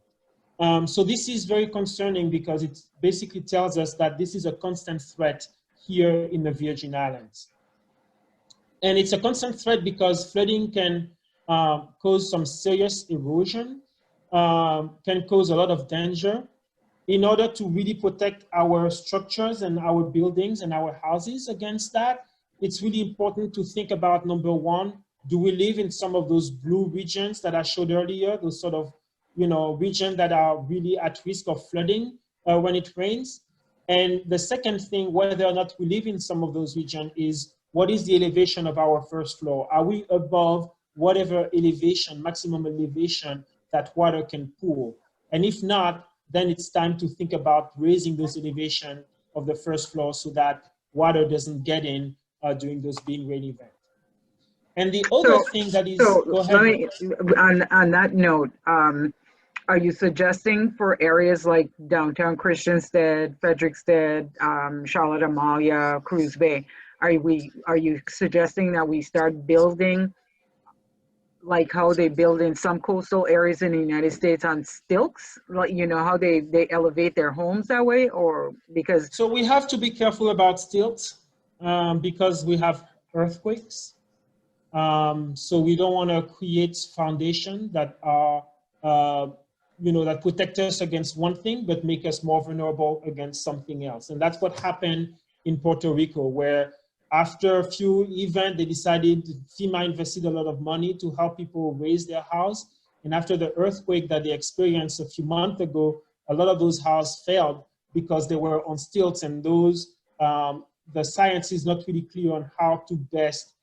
So this is very concerning because it basically tells us that this is a constant threat here in the Virgin Islands. And it's a constant threat because flooding can cause some serious erosion, can cause a lot of danger. In order to really protect our structures and our buildings and our houses against that, it's really important to think about, number one, do we live in some of those blue regions that I showed earlier, those sort of, you know, regions that are really at risk of flooding when it rains? And the second thing, whether or not we live in some of those regions, is what is the elevation of our first floor? Are we above whatever elevation, maximum elevation that water can pool? And if not, then it's time to think about raising those elevation of the first floor so that water doesn't get in during those big rain events. And the other thing that is, go ahead. Let me, on that note, are you suggesting for areas like downtown Christiansted, Frederiksted, Charlotte Amalia, Cruz Bay, are you suggesting that we start building like how they build in some coastal areas in the United States on stilts, like, you know, how they elevate their homes that way? Or because... So we have to be careful about stilts because we have earthquakes. So we don't want to create foundations that are, you know, that protect us against one thing, but make us more vulnerable against something else. And that's what happened in Puerto Rico, where after a few events, they decided, FEMA invested a lot of money to help people raise their house. And after the earthquake that they experienced a few months ago, a lot of those houses failed because they were on stilts, and those, the science is not really clear on how to best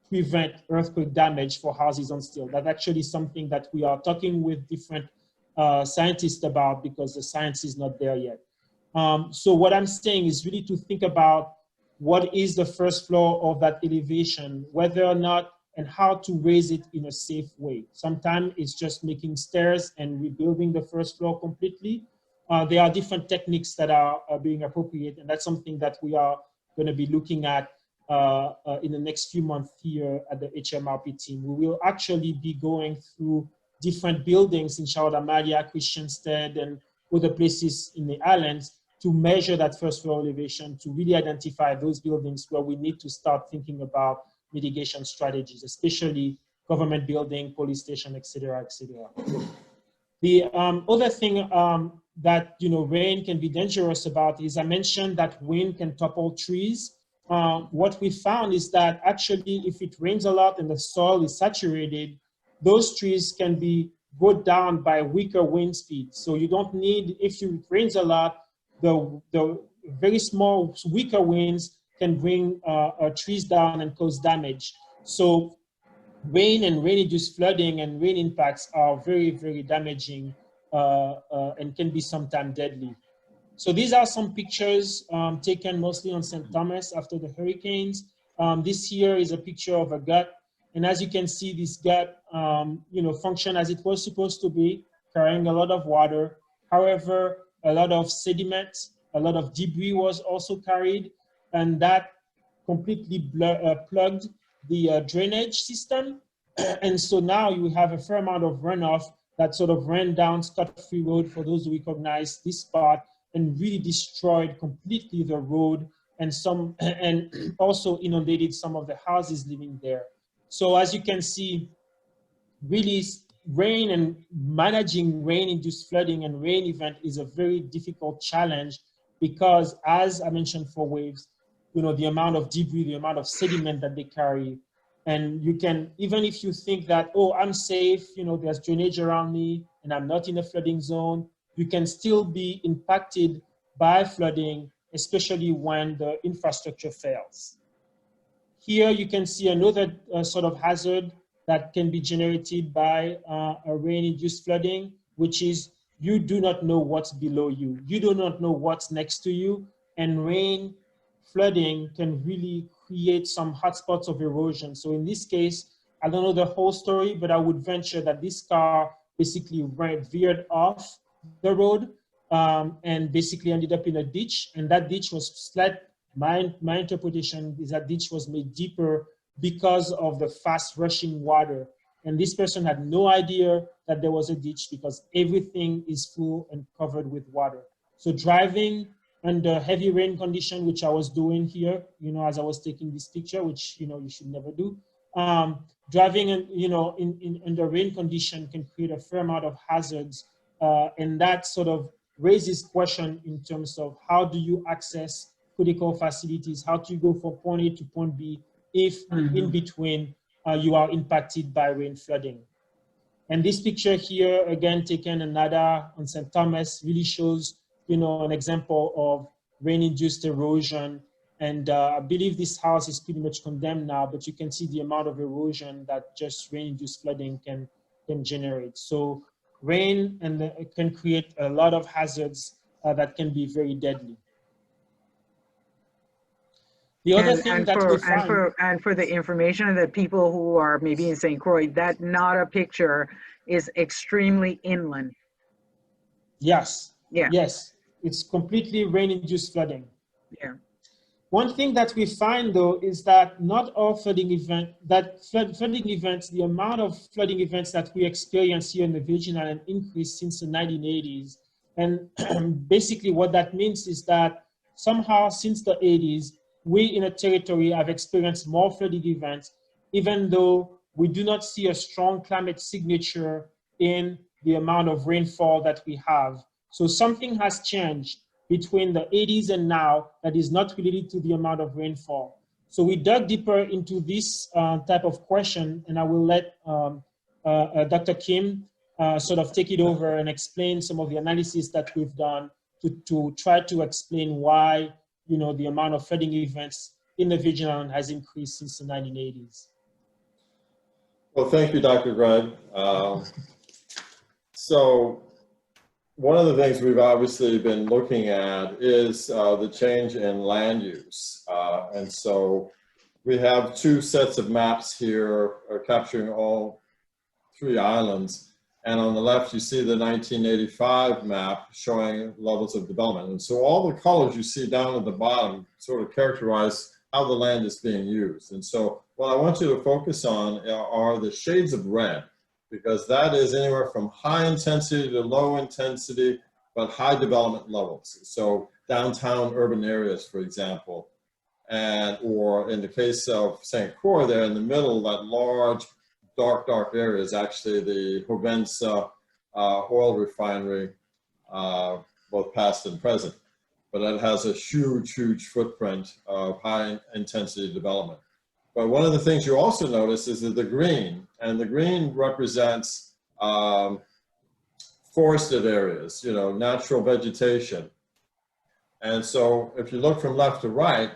prevent earthquake damage for houses on stilts. That's actually something that we are talking with different scientists about because the science is not there yet. So what I'm saying is really to think about what is the first floor of that elevation, whether or not and how to raise it in a safe way. Sometimes it's just making stairs and rebuilding the first floor completely. There are different techniques that are being appropriate, and that's something that we are going to be looking at in the next few months here at the HMRP team. We will actually be going through different buildings in Charlotte Amalia, Christiansted, and other places in the islands to measure that first floor elevation, to really identify those buildings where we need to start thinking about mitigation strategies, especially government building, police station, et cetera, et cetera. The other thing that, you know, rain can be dangerous about is, I mentioned that wind can topple trees. What we found is that actually if it rains a lot and the soil is saturated, those trees can be brought down by weaker wind speed. So you don't need, if it rains a lot, the very small, weaker winds can bring trees down and cause damage. So rain and rain-induced flooding and rain impacts are very, very damaging and can be sometimes deadly. So these are some pictures taken mostly on St. Thomas after the hurricanes. This here is a picture of a gut. And as you can see, this gut, functioned as it was supposed to be, carrying a lot of water. However, a lot of sediment, a lot of debris was also carried, and that completely plugged the drainage system. And so now you have a fair amount of runoff that sort of ran down Scott-Free Road, for those who recognize this spot, and really destroyed completely the road, and also inundated some of the houses living there. So as you can see, really rain and managing rain-induced flooding and rain event is a very difficult challenge, because as I mentioned for waves, the amount of debris, the amount of sediment that they carry. And you can, even if you think that, oh, I'm safe, there's drainage around me and I'm not in a flooding zone, you can still be impacted by flooding, especially when the infrastructure fails. Here you can see another sort of hazard that can be generated by a rain-induced flooding, which is you do not know what's below you. You do not know what's next to you, and rain flooding can really create some hotspots of erosion. So in this case, I don't know the whole story, but I would venture that this car basically veered off the road and basically ended up in a ditch, and that ditch was flat. My interpretation is that ditch was made deeper because of the fast rushing water. And this person had no idea that there was a ditch because everything is full and covered with water. So driving under heavy rain condition, which I was doing here, as I was taking this picture, which, you should never do. Driving, under rain condition can create a fair amount of hazards. And that sort of raises question in terms of how do you access critical facilities? How do you go from point A to point B if in between you are impacted by rain flooding? And this picture here, again, taken another on St. Thomas, really shows, an example of rain-induced erosion. And I believe this house is pretty much condemned now, but you can see the amount of erosion that just rain-induced flooding can generate. So rain can create a lot of hazards that can be very deadly. The other thing that we find, and for the information of the people who are maybe in St. Croix, that Nara picture is extremely inland. Yes. Yeah. Yes. It's completely rain-induced flooding. Yeah. One thing that we find, though, is that not all flooding events, the amount of flooding events that we experience here in the Virgin Islands increased since the 1980s. And basically what that means is that somehow since the 80s, we in a territory have experienced more flooding events, even though we do not see a strong climate signature in the amount of rainfall that we have. So something has changed between the 80s and now that is not related to the amount of rainfall. So we dug deeper into this type of question, and I will let Dr. Kim sort of take it over and explain some of the analysis that we've done to try to explain why the amount of flooding events in the Virgin Islands has increased since the 1980s. Well, thank you, Dr. Greg. So one of the things we've obviously been looking at is the change in land use. And so we have two sets of maps here capturing all three islands. And on the left, you see the 1985 map showing levels of development. And so all the colors you see down at the bottom sort of characterize how the land is being used. And so what I want you to focus on are the shades of red, because that is anywhere from high intensity to low intensity, but high development levels. So downtown urban areas, for example, or in the case of St. Croix there in the middle, that large, dark area is actually the Hovensa oil refinery, both past and present. But it has a huge footprint of high intensity development. But one of the things you also notice is that the green, and the green represents forested areas, you know, natural vegetation. And so if you look from left to right,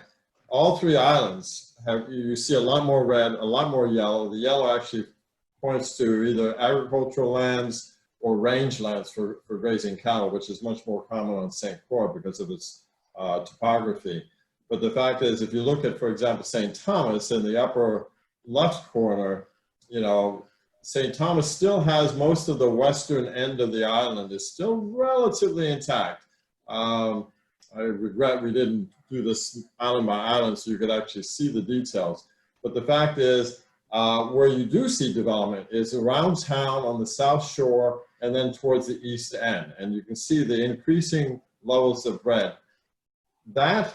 all three islands have, you see a lot more red, a lot more yellow. The yellow actually points to either agricultural lands or rangelands for grazing cattle, which is much more common on St. Croix because of its topography. But the fact is, if you look at, for example, St. Thomas in the upper left corner, you know, St. Thomas still has most of the western end of the island is still relatively intact. I regret we didn't do this island by island so you could actually see the details. But the fact is, where you do see development is around town on the south shore and then towards the east end. And you can see the increasing levels of red. That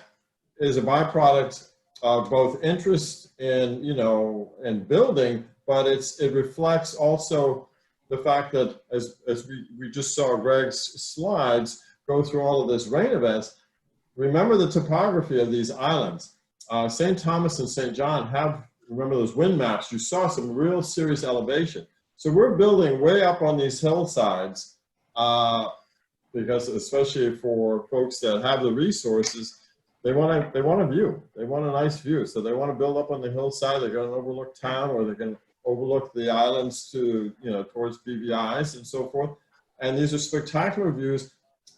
is a byproduct of both interest in, you know, in building, but it reflects also the fact that as we just saw Greg's slides go through all of this rain events, remember the topography of these islands. St. Thomas and St. John have, remember those wind maps, you saw some real serious elevation. So we're building way up on these hillsides because especially for folks that have the resources, they want a view. They want a nice view. So they want to build up on the hillside. They're going to overlook town, or they're going to overlook the islands to, you know, towards BVIs and so forth. And these are spectacular views,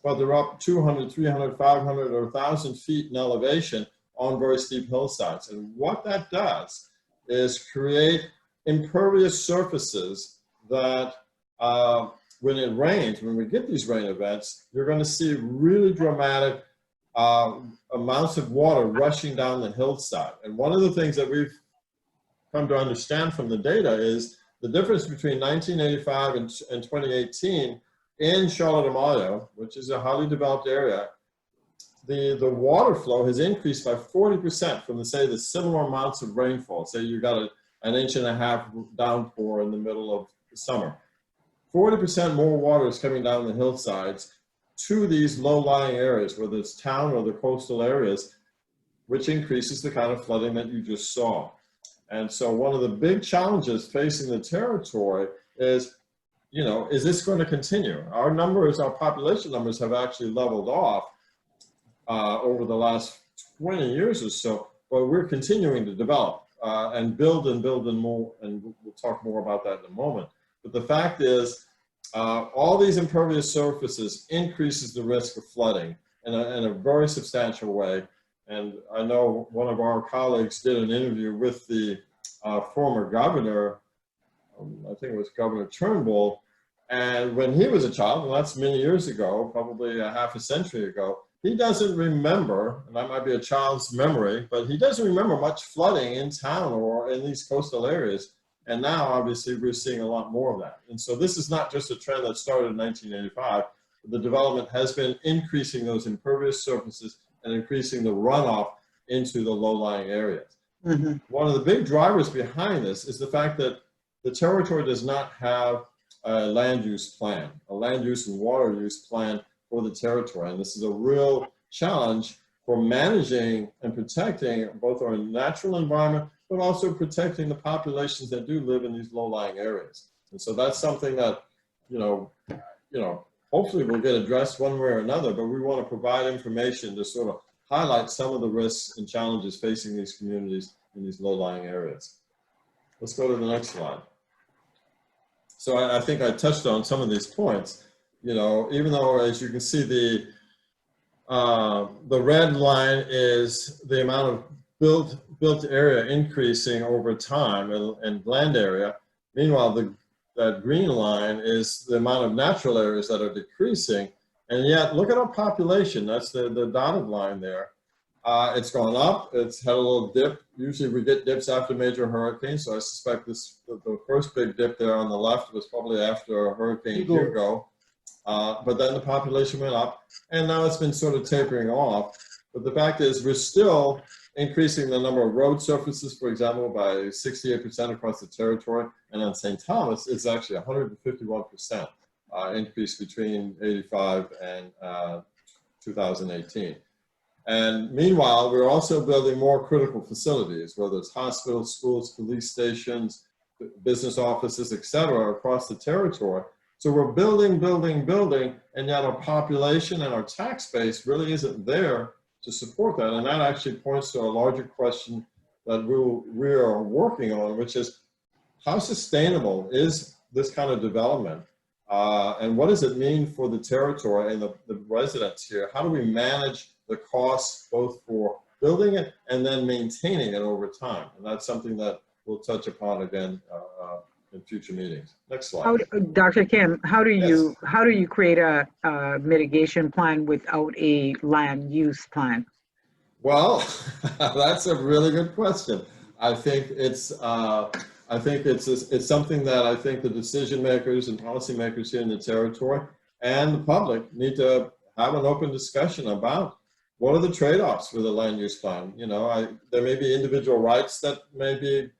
but they're up 200, 300, 500, or 1,000 feet in elevation on very steep hillsides. And what that does is create impervious surfaces that when it rains, when we get these rain events, you're going to see really dramatic amounts of water rushing down the hillside. And one of the things that we've come to understand from the data is the difference between 1985 and 2018 in Charlotte Amalia, which is a highly developed area, the water flow has increased by 40% from the similar amounts of rainfall. Say you got an inch and a half downpour in the middle of the summer. 40% more water is coming down the hillsides to these low-lying areas, whether it's town or the coastal areas, which increases the kind of flooding that you just saw. And so one of the big challenges facing the territory is, you know, is this going to continue? Our numbers, our population numbers have actually leveled off over the last 20 years or so, but we're continuing to develop and build and more, and we'll talk more about that in a moment. But the fact is, all these impervious surfaces increases the risk of flooding in a very substantial way. And I know one of our colleagues did an interview with the former governor, I think it was Governor Turnbull, and when he was a child, and that's many years ago, probably a half a century ago, he doesn't remember, and that might be a child's memory, but he doesn't remember much flooding in town or in these coastal areas. And now, obviously, we're seeing a lot more of that. And so this is not just a trend that started in 1985. The development has been increasing those impervious surfaces and increasing the runoff into the low-lying areas. Mm-hmm. One of the big drivers behind this is the fact that the territory does not have a land use plan, a land use and water use plan for the territory. And this is a real challenge for managing and protecting both our natural environment, but also protecting the populations that do live in these low-lying areas. And so that's something that, you know, hopefully will get addressed one way or another, but we want to provide information to sort of highlight some of the risks and challenges facing these communities in these low-lying areas. Let's go to the next slide. So I think I touched on some of these points. You know, even though, as you can see, the red line is the amount of built area increasing over time and land area. Meanwhile, that green line is the amount of natural areas that are decreasing. And yet, look at our population. That's the dotted line there. It's gone up. It's had a little dip. Usually we get dips after major hurricanes. So I suspect the first big dip there on the left was probably after Hurricane Hugo. But then the population went up, and now it's been sort of tapering off. But the fact is, we're still increasing the number of road surfaces, for example, by 68% across the territory. And on St. Thomas, it's actually 151% increase between 85 and 2018. And meanwhile, we're also building more critical facilities, whether it's hospitals, schools, police stations, business offices, et cetera, across the territory. So we're building, building, building, and yet our population and our tax base really isn't there to support that. And that actually points to a larger question that we are working on, which is how sustainable is this kind of development? And what does it mean for the territory and the residents here? How do we manage the costs both for building it and then maintaining it over time? And that's something that we'll touch upon again in future meetings. Next slide. Dr. Kim, how do you create a mitigation plan without a land use plan? Well, that's a really good question. I think it's something that I think the decision makers and policymakers here in the territory and the public need to have an open discussion about what are the trade-offs with a land use plan. You know, there may be individual rights that may be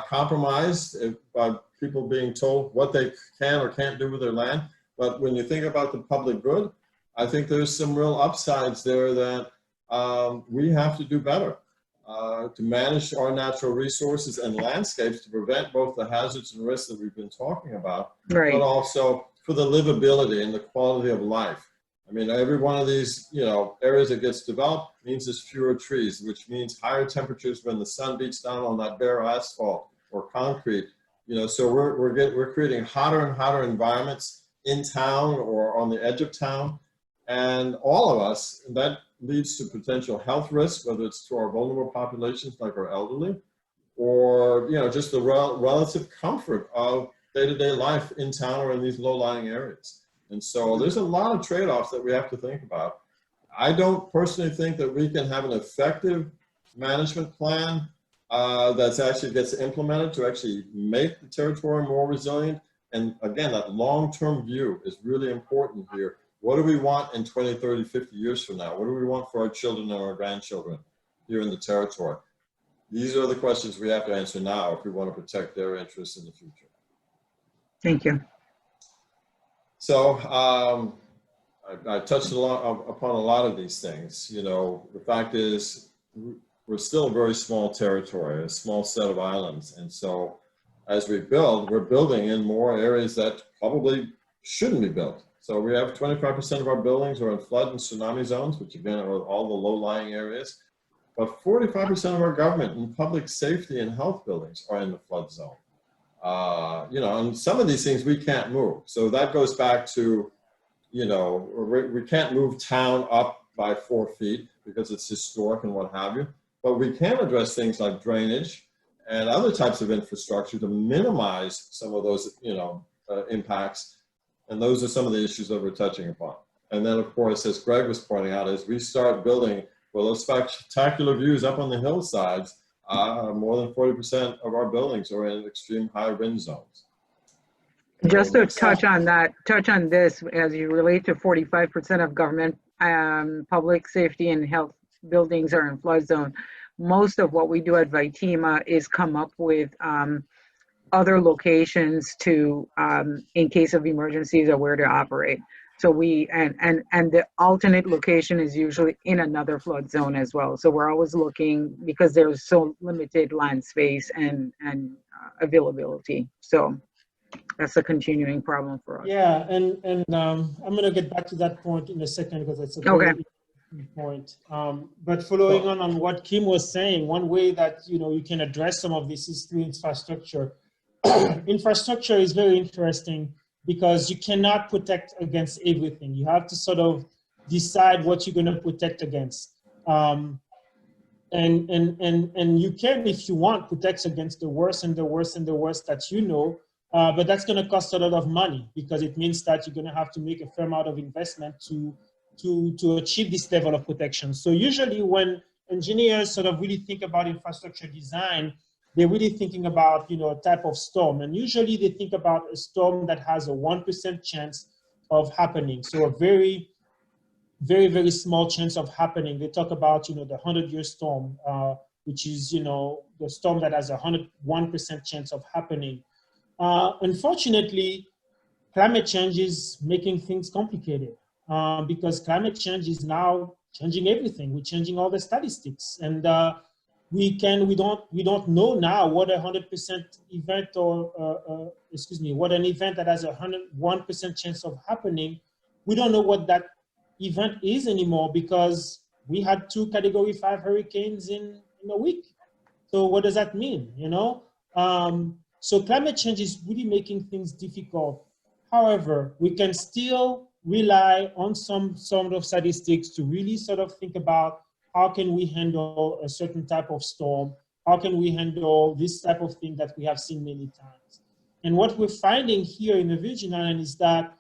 compromised by people being told what they can or can't do with their land. But when you think about the public good, I think there's some real upsides there that we have to do better to manage our natural resources and landscapes to prevent both the hazards and risks that we've been talking about, right, but also for the livability and the quality of life. I mean, every one of these, you know, areas that gets developed means there's fewer trees, which means higher temperatures when the sun beats down on that bare asphalt or concrete. You know, so we're creating hotter and hotter environments in town or on the edge of town, and all of us, that leads to potential health risks, whether it's to our vulnerable populations like our elderly, or, you know, just the relative comfort of day-to-day life in town or in these low-lying areas. And so there's a lot of trade-offs that we have to think about. I don't personally think that we can have an effective management plan that actually gets implemented to actually make the territory more resilient. And again, that long-term view is really important here. What do we want in 20, 30, 50 years from now? What do we want for our children and our grandchildren here in the territory? These are the questions we have to answer now if we want to protect their interests in the future. Thank you. So I touched upon a lot of these things. You know, the fact is we're still a very small territory, a small set of islands. And so as we build, we're building in more areas that probably shouldn't be built. So we have 25% of our buildings are in flood and tsunami zones, which again are all the low-lying areas. But 45% of our government and public safety and health buildings are in the flood zone. You know, and some of these things we can't move. So that goes back to, you know, we can't move town up by 4 feet because it's historic and what have you. But we can address things like drainage and other types of infrastructure to minimize some of those, you know, impacts. And those are some of the issues that we're touching upon. And then, of course, as Greg was pointing out, as we start building, well, those spectacular views up on the hillsides, more than 40% of our buildings are in extreme high wind zones. Just to touch on this, as you relate to 45% of government, public safety and health buildings are in flood zone. Most of what we do at VITEMA is come up with other locations to, in case of emergencies, or where to operate. So and the alternate location is usually in another flood zone as well. So we're always looking, because there's so limited land space and availability. So that's a continuing problem for us. Yeah, and I'm going to get back to that point in a second because it's a very important point. But following on what Kim was saying, one way that you can address some of this is through infrastructure. Infrastructure is very interesting because you cannot protect against everything. You have to sort of decide what you're going to protect against. And you can, if you want, protect against the worst and the worst and the worst that you know. But that's going to cost a lot of money because it means that you're going to have to make a fair amount of investment to achieve this level of protection. So usually when engineers sort of really think about infrastructure design, they're really thinking about, a type of storm. And usually they think about a storm that has a 1% chance of happening. So a very, very, very small chance of happening. They talk about, the 100-year storm, which is, the storm that has a 101% chance of happening. Unfortunately, climate change is making things complicated because climate change is now changing everything. We're changing all the statistics, and we don't know now what 100% event or what an event that has 101% chance of happening. We don't know what that event is anymore because we had 2 Category 5 hurricanes in a week. So what does that mean? So climate change is really making things difficult. However, we can still rely on some sort of statistics to really sort of think about how can we handle a certain type of storm? How can we handle this type of thing that we have seen many times? And what we're finding here in the Virgin Islands is that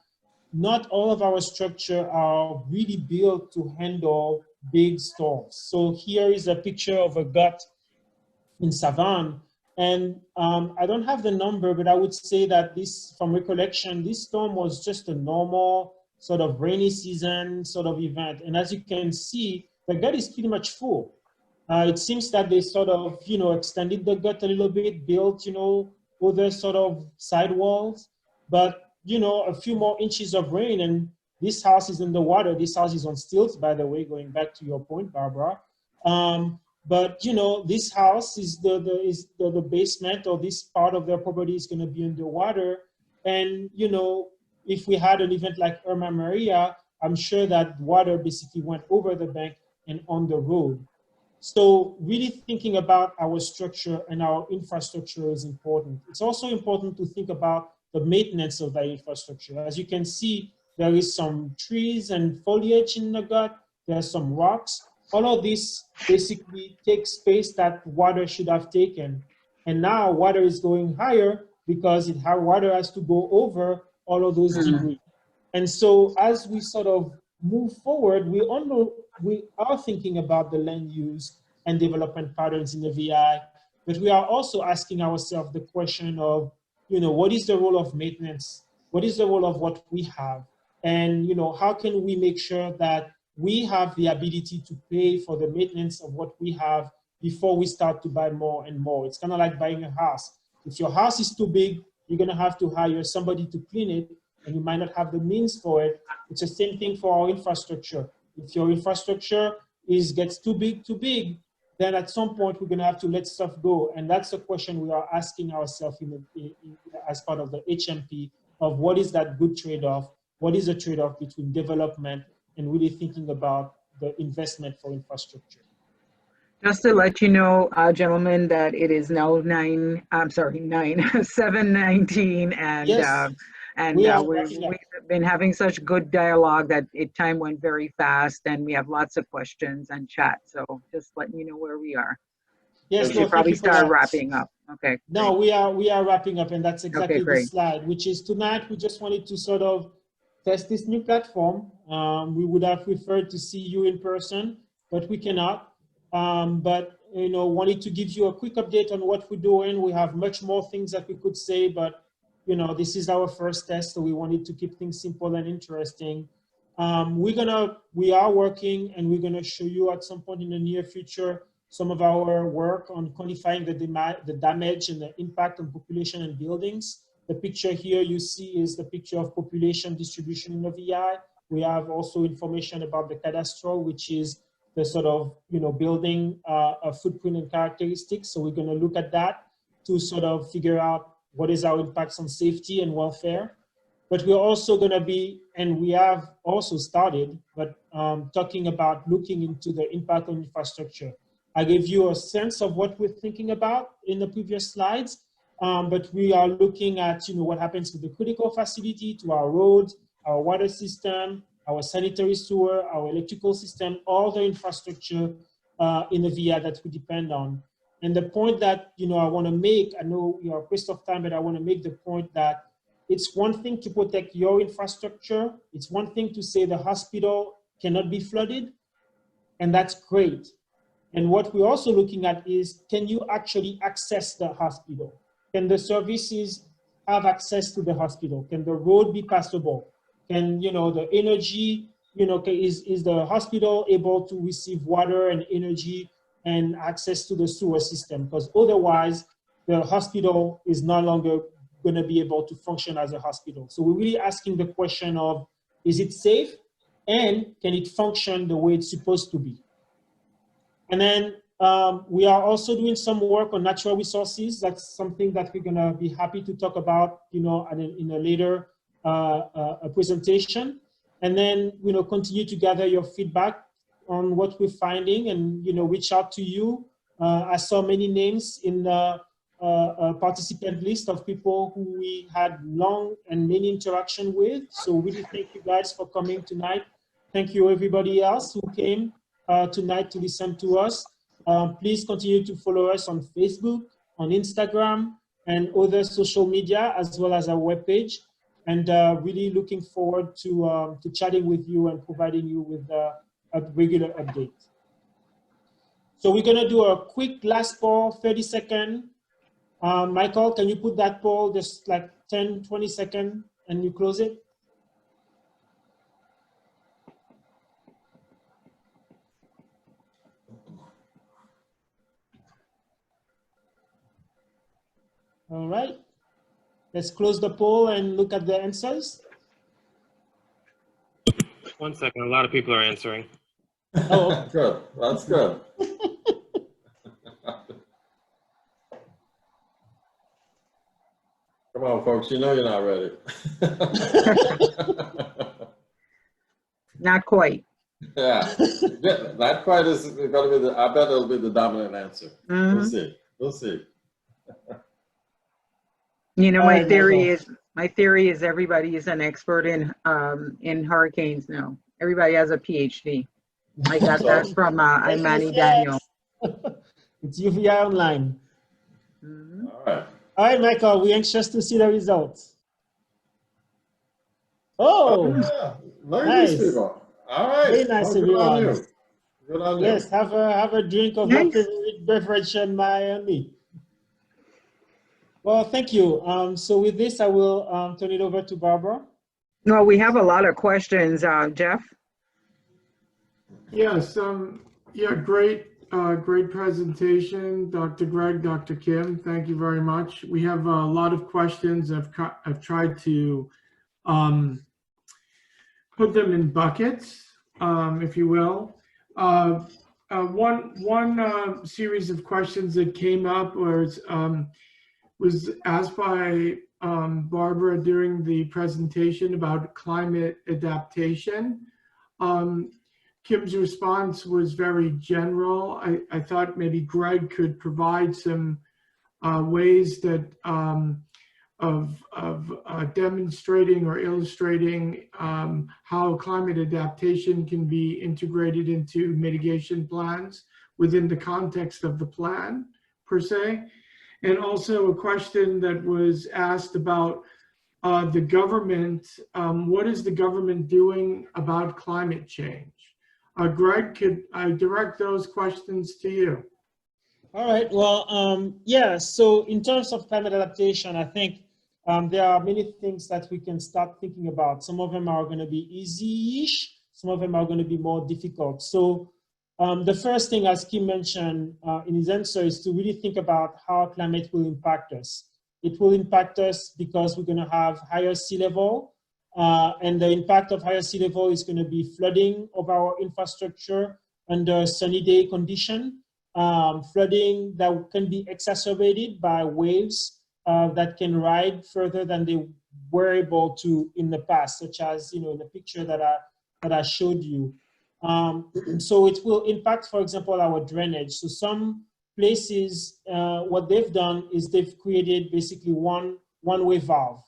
not all of our structure are really built to handle big storms. So here is a picture of a gut in Savannah. And I don't have the number, but I would say that this, from recollection, this storm was just a normal sort of rainy season sort of event. And as you can see, the gut is pretty much full. It seems that they sort of, extended the gut a little bit, built, other sort of sidewalls, but, a few more inches of rain and this house is in the water. This house is on stilts, by the way, going back to your point, Barbara. But this house is the basement, or this part of their property is going to be underwater. And if we had an event like Irma Maria, I'm sure that water basically went over the bank and on the road. So really thinking about our structure and our infrastructure is important. It's also important to think about the maintenance of that infrastructure. As you can see, there is some trees and foliage in the gut. There's some rocks. All of this basically takes space that water should have taken. And now water is going higher because water has to go over all of those debris. And so as we sort of move forward, we are thinking about the land use and development patterns in the VI, but we are also asking ourselves the question of, what is the role of maintenance? What is the role of what we have? And, how can we make sure that we have the ability to pay for the maintenance of what we have before we start to buy more and more? It's kind of like buying a house. If your house is too big, you're going to have to hire somebody to clean it, and you might not have the means for it. It's the same thing for our infrastructure. If your infrastructure gets too big, then at some point we're going to have to let stuff go. And that's the question we are asking ourselves as part of the HMP of what is that good trade-off? What is the trade-off between development and really thinking about the investment for infrastructure? Just to let you know, gentlemen, that it is now 7:19, and Yes. we've been having such good dialogue that time went very fast, and we have lots of questions and chat. So just letting you know where we are. Yes, we should probably start wrapping up. Okay. No, we are wrapping up, and that's exactly the slide, which is tonight we just wanted to sort of test this new platform. We would have preferred to see you in person, but we cannot. But wanted to give you a quick update on what we're doing. We have much more things that we could say, but this is our first test, so we wanted to keep things simple and interesting. We are working, and we're gonna show you at some point in the near future some of our work on quantifying the damage and the impact on population and buildings. The picture here you see is the picture of population distribution in the VI. We have also information about the cadastral, which is the sort of building a footprint and characteristics. So we're gonna look at that to sort of figure out what is our impacts on safety and welfare. But we're also going to be, and we have also started, but talking about looking into the impact on infrastructure. I gave you a sense of what we're thinking about in the previous slides, but we are looking at what happens with the critical facility, to our roads, our water system, our sanitary sewer, our electrical system, all the infrastructure in the VI that we depend on. And the point that I want to make, I know you are pressed of time, but I want to make the point that it's one thing to protect your infrastructure. It's one thing to say the hospital cannot be flooded, and that's great. And what we're also looking at is, can you actually access the hospital? Can the services have access to the hospital? Can the road be passable? Can the energy, is the hospital able to receive water and energy and access to the sewer system? Because otherwise, the hospital is no longer going to be able to function as a hospital. So we're really asking the question of, is it safe? and can it function the way it's supposed to be? And then we are also doing some work on natural resources. That's something that we're gonna be happy to talk about, you know, in a later presentation. And then, you know, continue to gather your feedback on what we're finding and, you know, reach out to you. I saw many names in the participant list of people who we had long and many interaction with. So really thank you guys for coming tonight. Thank you everybody else who came tonight to listen to us. Please continue to follow us on Facebook, on Instagram, and other social media, as well as our webpage. And really looking forward to chatting with you and providing you with a regular update. So we're gonna do a quick last poll, 30 seconds. Michael, can you put that poll just like 10, 20 seconds and you close it? All right, let's close the poll and look at the answers. 1 second, a lot of people are answering. Oh, Good, that's good. Come on, folks, you know you're not ready. Not quite. Yeah, not quite is gonna be the, I bet it'll be the dominant answer. We'll see, we'll see. You know, All my right, theory is everybody is an expert in hurricanes now. Everybody has a PhD. I got that from Imani Daniel. It's UVI Online. All right. All right, Michael, we're anxious to see the results. Oh, Yeah. Look at nice. these people. All right. Very nice, Well, good on everyone. you. Good on you. Yes, have a drink of your favorite beverage and me. Well, thank you. So with this, I will turn it over to Barbara. Well, we have a lot of questions, Jeff. Yes, yeah, great presentation, Dr. Greg, Dr. Kim, thank you very much. We have a lot of questions. I've tried to put them in buckets, if you will. One series of questions that came up was asked by Barbara during the presentation about climate adaptation. Kim's response was very general. I thought maybe Greg could provide some ways that of demonstrating or illustrating how climate adaptation can be integrated into mitigation plans within the context of the plan per se. And also a question that was asked about the government. What is the government doing about climate change? Greg, could I direct those questions to you? All right, well, yeah, so in terms of climate adaptation, I think there are many things that we can start thinking about. Some of them are going to be easy-ish, some of them are going to be more difficult. So the first thing, as Kim mentioned in his answer, is to really think about how climate will impact us. It will impact us because we're going to have higher sea level, and the impact of higher sea level is going to be flooding of our infrastructure under sunny day condition, flooding that can be exacerbated by waves that can ride further than they were able to in the past, such as, you know, the picture that I showed you. So it will impact, for example, our drainage. So some places, what they've done is they've created basically one-way valve.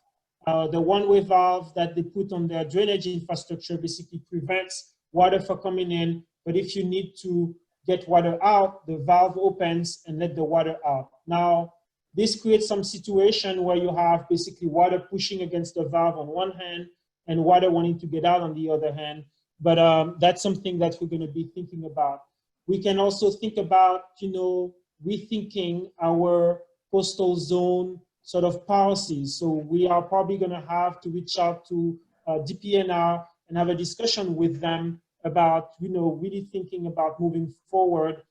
The one-way valve that they put on their drainage infrastructure basically prevents water from coming in, but if you need to get water out, the valve opens and let the water out. Now, this creates some situation where you have basically water pushing against the valve on one hand and water wanting to get out on the other hand. But that's something that we're going to be thinking about. We can also think about, you know, rethinking our coastal zone sort of policies. So we are probably going to have to reach out to DPNR and have a discussion with them about, you know, really thinking about moving forward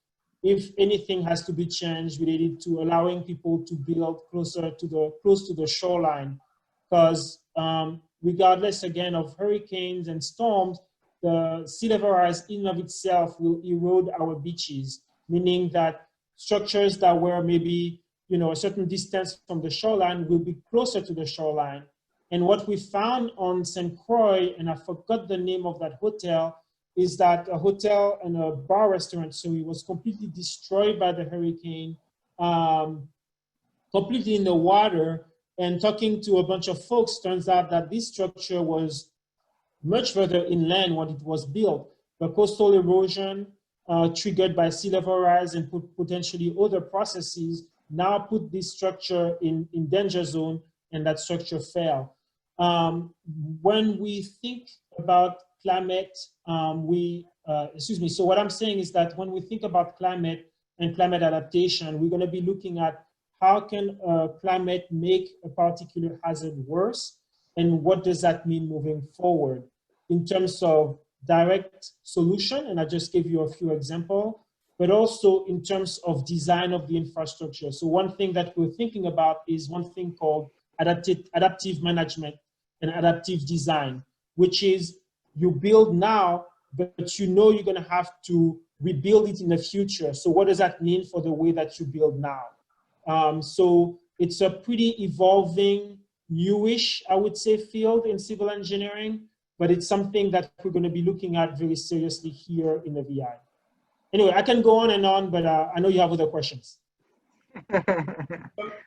if anything has to be changed related to allowing people to build close to the shoreline. Because regardless, again, of hurricanes and storms, the sea level rise in and of itself will erode our beaches, meaning that structures that were maybe, you know, a certain distance from the shoreline will be closer to the shoreline. And what we found on St. Croix, and I forgot the name of that hotel, is that a hotel and a bar restaurant, so it was completely destroyed by the hurricane, completely in the water. And talking to a bunch of folks, turns out that this structure was much further inland when it was built. The coastal erosion triggered by sea level rise and potentially other processes now put this structure in danger zone, and that structure fell. When we think about climate, so what I'm saying is that when we think about climate and climate adaptation, we're going to be looking at how can climate make a particular hazard worse, and what does that mean moving forward in terms of direct solution, and I just gave you a few examples, but also in terms of design of the infrastructure. So one thing that we're thinking about is one thing called adaptive management and adaptive design, which is you build now, but you know you're going to have to rebuild it in the future. So what does that mean for the way that you build now? So it's a pretty evolving, newish, I would say, field in civil engineering, but it's something that we're going to be looking at very seriously here in the VI. Anyway, I can go on, but I know you have other questions.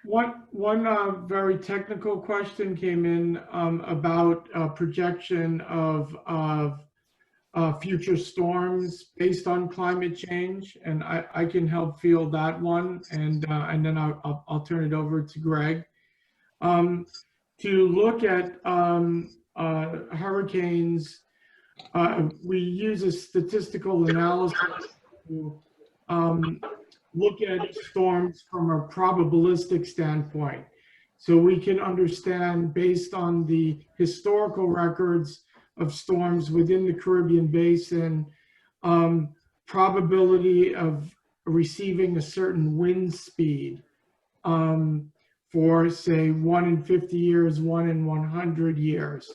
One very technical question came in about projection of future storms based on climate change, and I can help field that one, and then I'll turn it over to Greg. To look at hurricanes, we use a statistical analysis to look at storms from a probabilistic standpoint. So we can understand, based on the historical records of storms within the Caribbean basin, probability of receiving a certain wind speed for, say, 1 in 50 years, 1 in 100 years.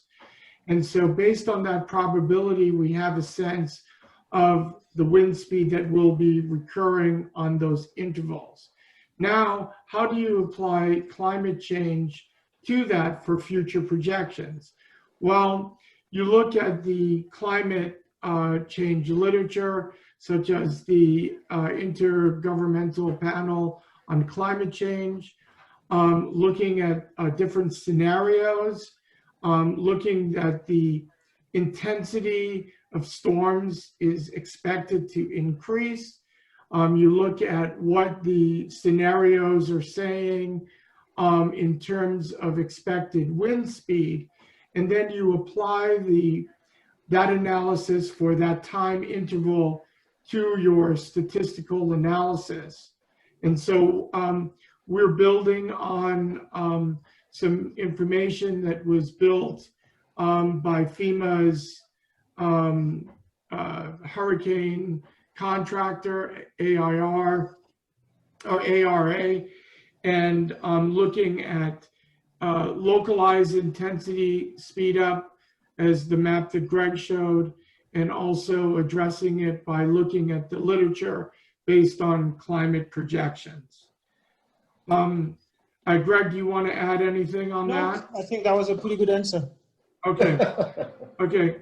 And so based on that probability, we have a sense of the wind speed that will be recurring on those intervals. Now, how do you apply climate change to that for future projections? Well, you look at the climate change literature, such as the Intergovernmental Panel on Climate Change, looking at different scenarios, looking at the intensity of storms is expected to increase. You look at what the scenarios are saying in terms of expected wind speed, and then you apply that analysis for that time interval to your statistical analysis. And so we're building on some information that was built by FEMA's hurricane contractor, AIR, or ARA, and looking at localized intensity speed up as the map that Greg showed, and also addressing it by looking at the literature based on climate projections. Greg, do you want to add anything on that? I think that was a pretty good answer. Okay. Okay.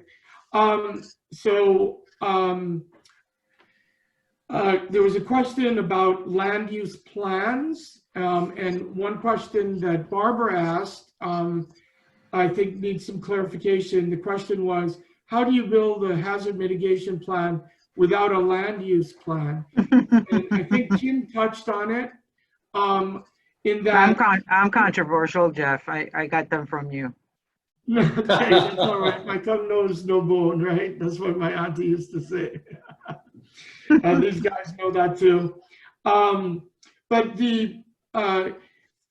There was a question about land use plans, and one question that Barbara asked, I think needs some clarification. The question was, how do you build a hazard mitigation plan without a land use plan? And I think Kim touched on it. In that I'm controversial, Jeff. I got them from you. Okay, that's all right. My tongue knows no bone, right? That's what my auntie used to say. These guys know that too. But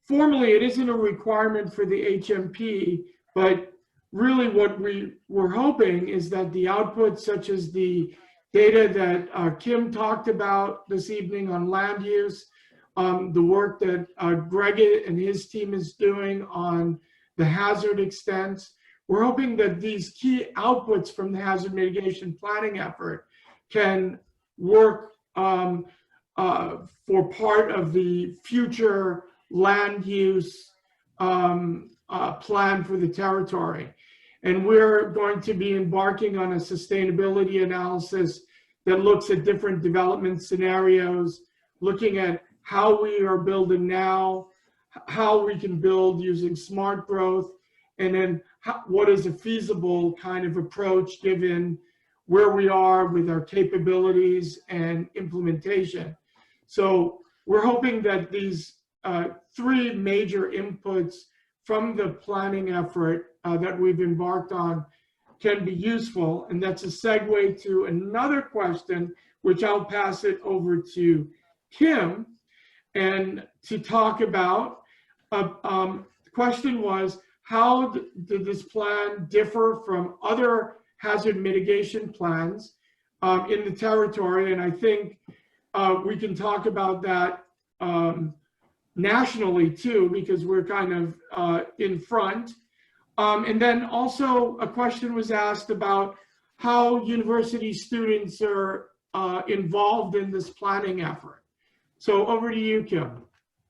formally, it isn't a requirement for the HMP, but really what we were hoping is that the outputs, such as the data that Kim talked about this evening on land use, the work that Greg and his team is doing on the hazard extents, we're hoping that these key outputs from the hazard mitigation planning effort can work for part of the future land use plan for the territory. And we're going to be embarking on a sustainability analysis that looks at different development scenarios, looking at how we are building now, how we can build using smart growth, and then what is a feasible kind of approach given where we are with our capabilities and implementation. So we're hoping that these three major inputs from the planning effort that we've embarked on can be useful. And that's a segue to another question, which I'll pass it over to Kim and to talk about. The question was, how did this plan differ from other hazard mitigation plans in the territory? And I think we can talk about that nationally too, because we're kind of in front. And then also a question was asked about how university students are involved in this planning effort. So over to you, Kim.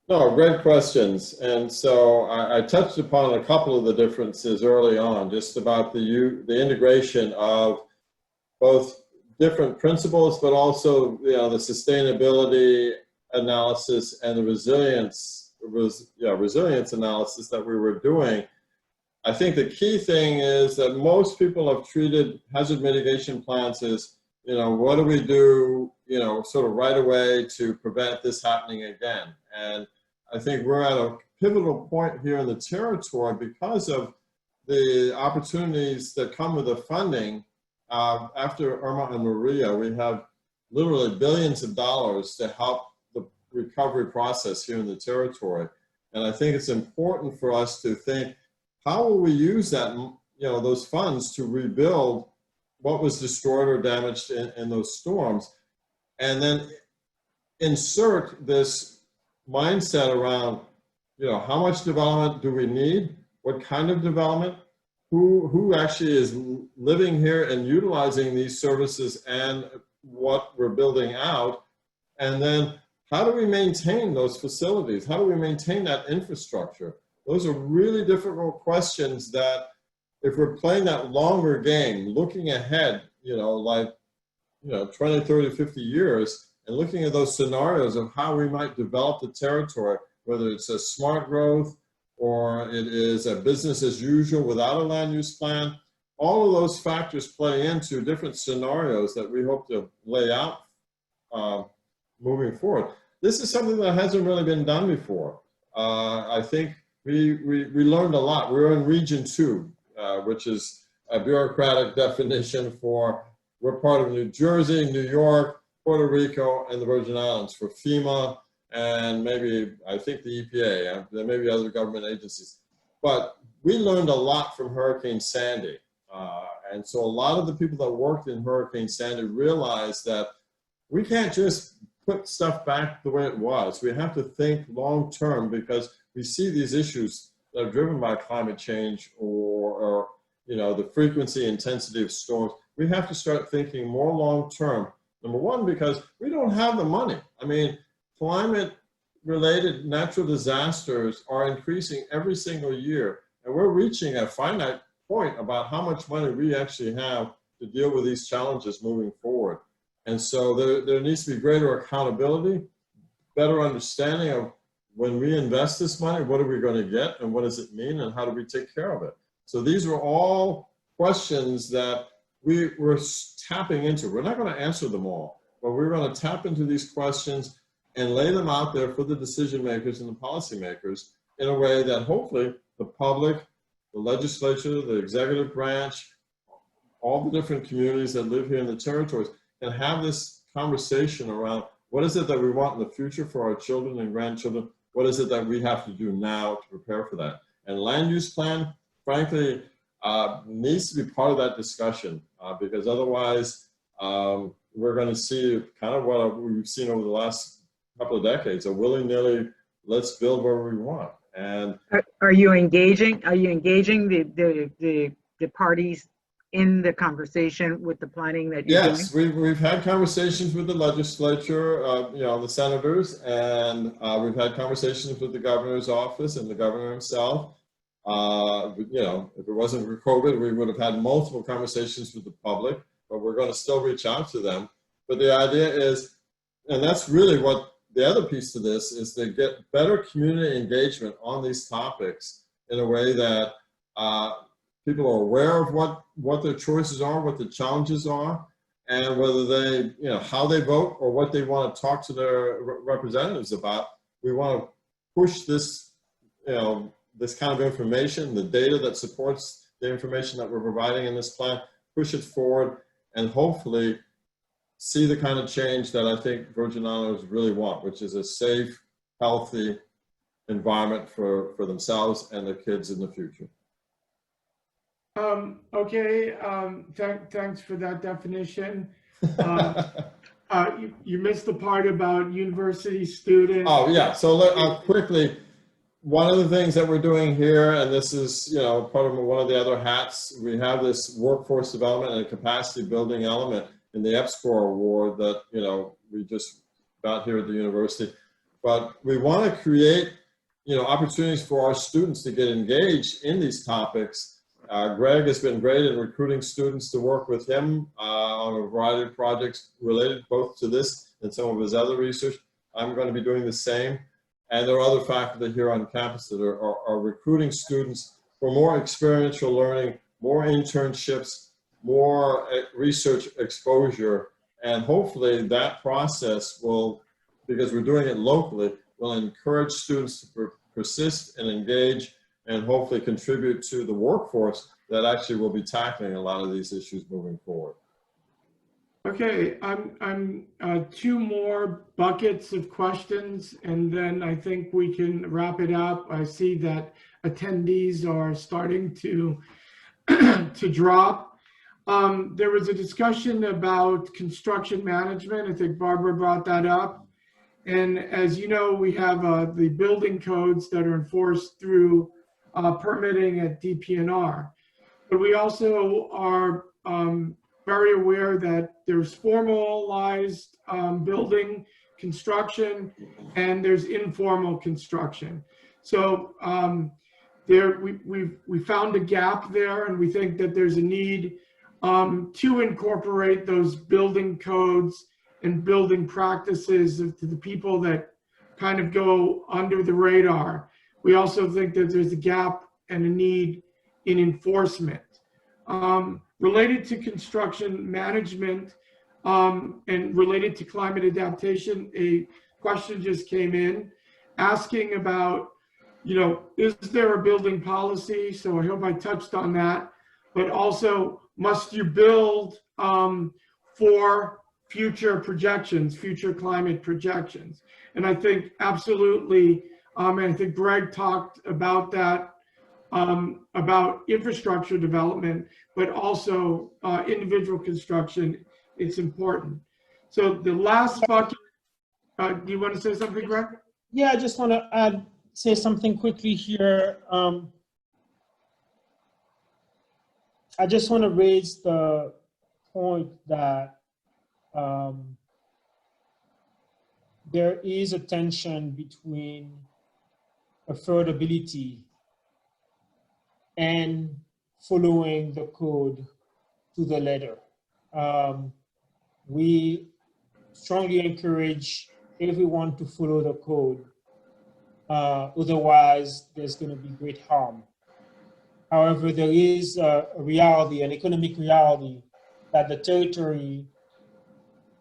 No, great questions. And so I touched upon a couple of the differences early on, just about the integration of both different principles, but also, you know, the sustainability analysis and the resilience analysis that we were doing. I think the key thing is that most people have treated hazard mitigation plans as, you know, what do we do, you know, sort of right away to prevent this happening again? And I think we're at a pivotal point here in the territory because of the opportunities that come with the funding. After Irma and Maria, we have literally billions of dollars to help the recovery process here in the territory. And I think it's important for us to think, how will we use that, you know, those funds to rebuild what was destroyed or damaged in those storms, and then insert this mindset around, you know, how much development do we need? What kind of development? Who actually is living here and utilizing these services and what we're building out? And then how do we maintain those facilities? How do we maintain that infrastructure? Those are really difficult questions that if we're playing that longer game, looking ahead, you know, like, you know, 20, 30, 50 years, and looking at those scenarios of how we might develop the territory, whether it's a smart growth or it is a business as usual without a land use plan, all of those factors play into different scenarios that we hope to lay out moving forward. This is something that hasn't really been done before. I think we learned a lot. We're in Region 2, which is a bureaucratic definition for, we're part of New Jersey, New York, Puerto Rico, and the Virgin Islands for FEMA, and maybe, I think the EPA, there may be other government agencies. But we learned a lot from Hurricane Sandy. And so a lot of the people that worked in Hurricane Sandy realized that we can't just put stuff back the way it was. We have to think long term, because we see these issues that are driven by climate change or you know, the frequency, intensity of storms. We have to start thinking more long term. Number one, because we don't have the money. I mean, climate-related natural disasters are increasing every single year, and we're reaching a finite point about how much money we actually have to deal with these challenges moving forward. And so there needs to be greater accountability, better understanding of when we invest this money, what are we going to get, and what does it mean, and how do we take care of it? So these are all questions that we're tapping into. We're not going to answer them all, but we're going to tap into these questions and lay them out there for the decision makers and the policymakers in a way that hopefully the public, the legislature, the executive branch, all the different communities that live here in the territories can have this conversation around what is it that we want in the future for our children and grandchildren? What is it that we have to do now to prepare for that? And land use plan, frankly, needs to be part of that discussion because otherwise we're going to see kind of what we've seen over the last couple of decades, a willy-nilly, let's build where we want. And are you engaging the the parties in the conversation with the planning that you're doing? Yes, we've had conversations with the legislature, the senators, and we've had conversations with the governor's office and the governor himself. If it wasn't for COVID, we would have had multiple conversations with the public, but we're going to still reach out to them. But the idea is, and that's really what the other piece to this is, to get better community engagement on these topics in a way that people are aware of what their choices are, what the challenges are, and whether they, how they vote or what they want to talk to their representatives about. We want to push this, this kind of information, the data that supports the information that we're providing in this plan, push it forward, and hopefully see the kind of change that I think Virgin Islanders really want, which is a safe, healthy environment for themselves and their kids in the future. Okay, thanks for that definition. You missed the part about university students. Oh yeah, so quickly, one of the things that we're doing here, and this is part of one of the other hats, we have this workforce development and capacity building element in the EPSCoR award that we just got here at the university. But we want to create opportunities for our students to get engaged in these topics. Greg has been great in recruiting students to work with him on a variety of projects related both to this and some of his other research. I'm going to be doing the same. And there are other faculty here on campus that are recruiting students for more experiential learning, more internships, more research exposure. And hopefully that process will, because we're doing it locally, will encourage students to persist and engage and hopefully contribute to the workforce that actually will be tackling a lot of these issues moving forward. Okay, I'm two more buckets of questions, and then I think we can wrap it up. I see that attendees are starting to to drop. There was a discussion about construction management. I think Barbara brought that up. And as you know, we have the building codes that are enforced through permitting at DPNR. But we also are very aware that there's formalized building construction and there's informal construction. So we found a gap there, and we think that there's a need to incorporate those building codes and building practices to the people that kind of go under the radar. We also think that there's a gap and a need in enforcement. Related to construction management and related to climate adaptation, a question just came in asking about, is there a building policy? So I hope I touched on that, but also must you build for future projections, future climate projections? And I think absolutely, and I think Greg talked about that, about infrastructure development, but also individual construction, it's important. So the last bucket, do you want to say something, Greg? Yeah, I just want to say something quickly here. I just want to raise the point that there is a tension between affordability and following the code to the letter. We strongly encourage everyone to follow the code. Otherwise, there's going to be great harm. However, there is a reality, an economic reality, that the territory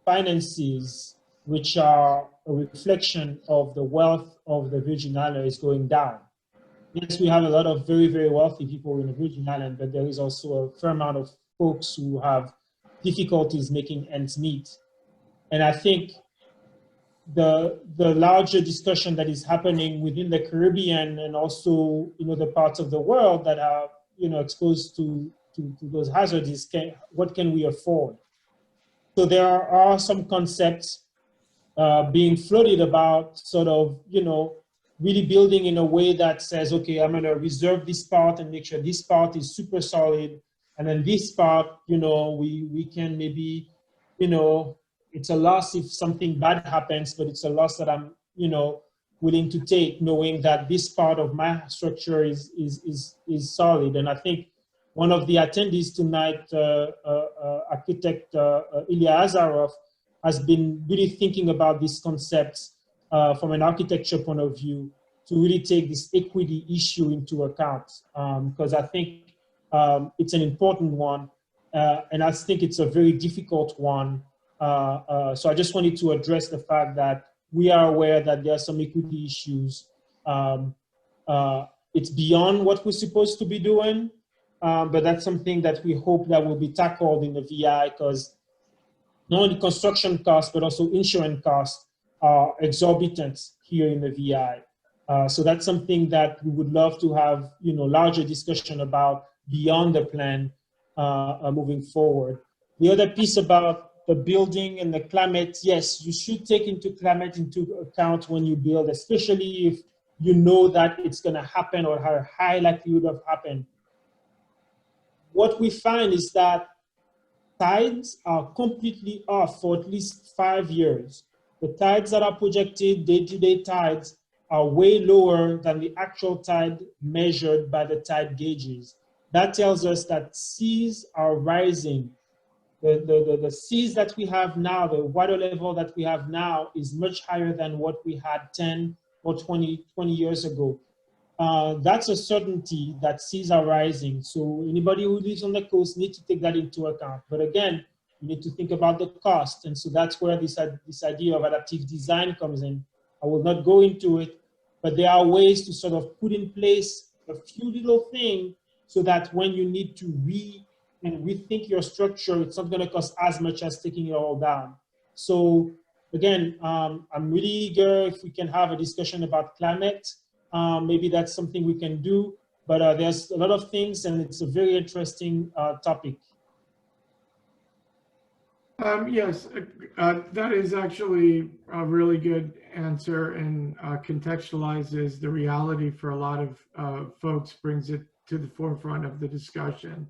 finances, which are a reflection of the wealth of the Virgin Islands, is going down. Yes, we have a lot of very, very wealthy people in the Virgin Islands, but there is also a fair amount of folks who have difficulties making ends meet. And I think the larger discussion that is happening within the Caribbean and also the parts of the world that are exposed to those hazards is what can we afford? So there are some concepts being floated about sort of really building in a way that says, okay, I'm gonna reserve this part and make sure this part is super solid. And then this part, you know, we can maybe, you know, it's a loss if something bad happens, but it's a loss that I'm, you know, willing to take, knowing that this part of my structure is solid. And I think one of the attendees tonight, architect Ilya Azarov, has been really thinking about these concepts from an architecture point of view to really take this equity issue into account, because I think it's an important one, and I think it's a very difficult one. So I just wanted to address the fact that we are aware that there are some equity issues. It's beyond what we're supposed to be doing, but that's something that we hope that will be tackled in the VI, because not only construction costs, but also insurance costs are exorbitant here in the VI. So that's something that we would love to have, you know, larger discussion about beyond the plan moving forward. The other piece about the building and the climate, yes, you should take climate into account when you build, especially if you know that it's gonna happen or have a high likelihood of happening. What we find is that tides are completely off for at least 5 years. The tides that are projected, day-to-day tides, are way lower than the actual tide measured by the tide gauges. That tells us that seas are rising. The seas that we have now, the water level that we have now is much higher than what we had 10 or 20 years ago. That's a certainty that seas are rising. So anybody who lives on the coast needs to take that into account. But again, you need to think about the cost. And so that's where this idea of adaptive design comes in. I will not go into it, but there are ways to sort of put in place a few little things so that when you need to rethink your structure, it's not going to cost as much as taking it all down. So again, I'm really eager if we can have a discussion about climate. Maybe that's something we can do, but there's a lot of things and it's a very interesting topic. Yes, that is actually a really good answer and contextualizes the reality for a lot of folks, brings it to the forefront of the discussion.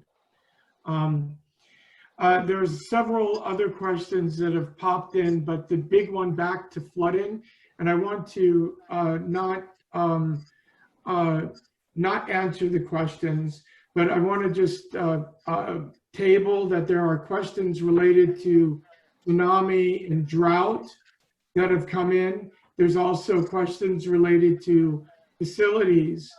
There's several other questions that have popped in, but the big one back to flooding, and I want to not answer the questions, but I want to just table that there are questions related to tsunami and drought that have come in. There's also questions related to facilities,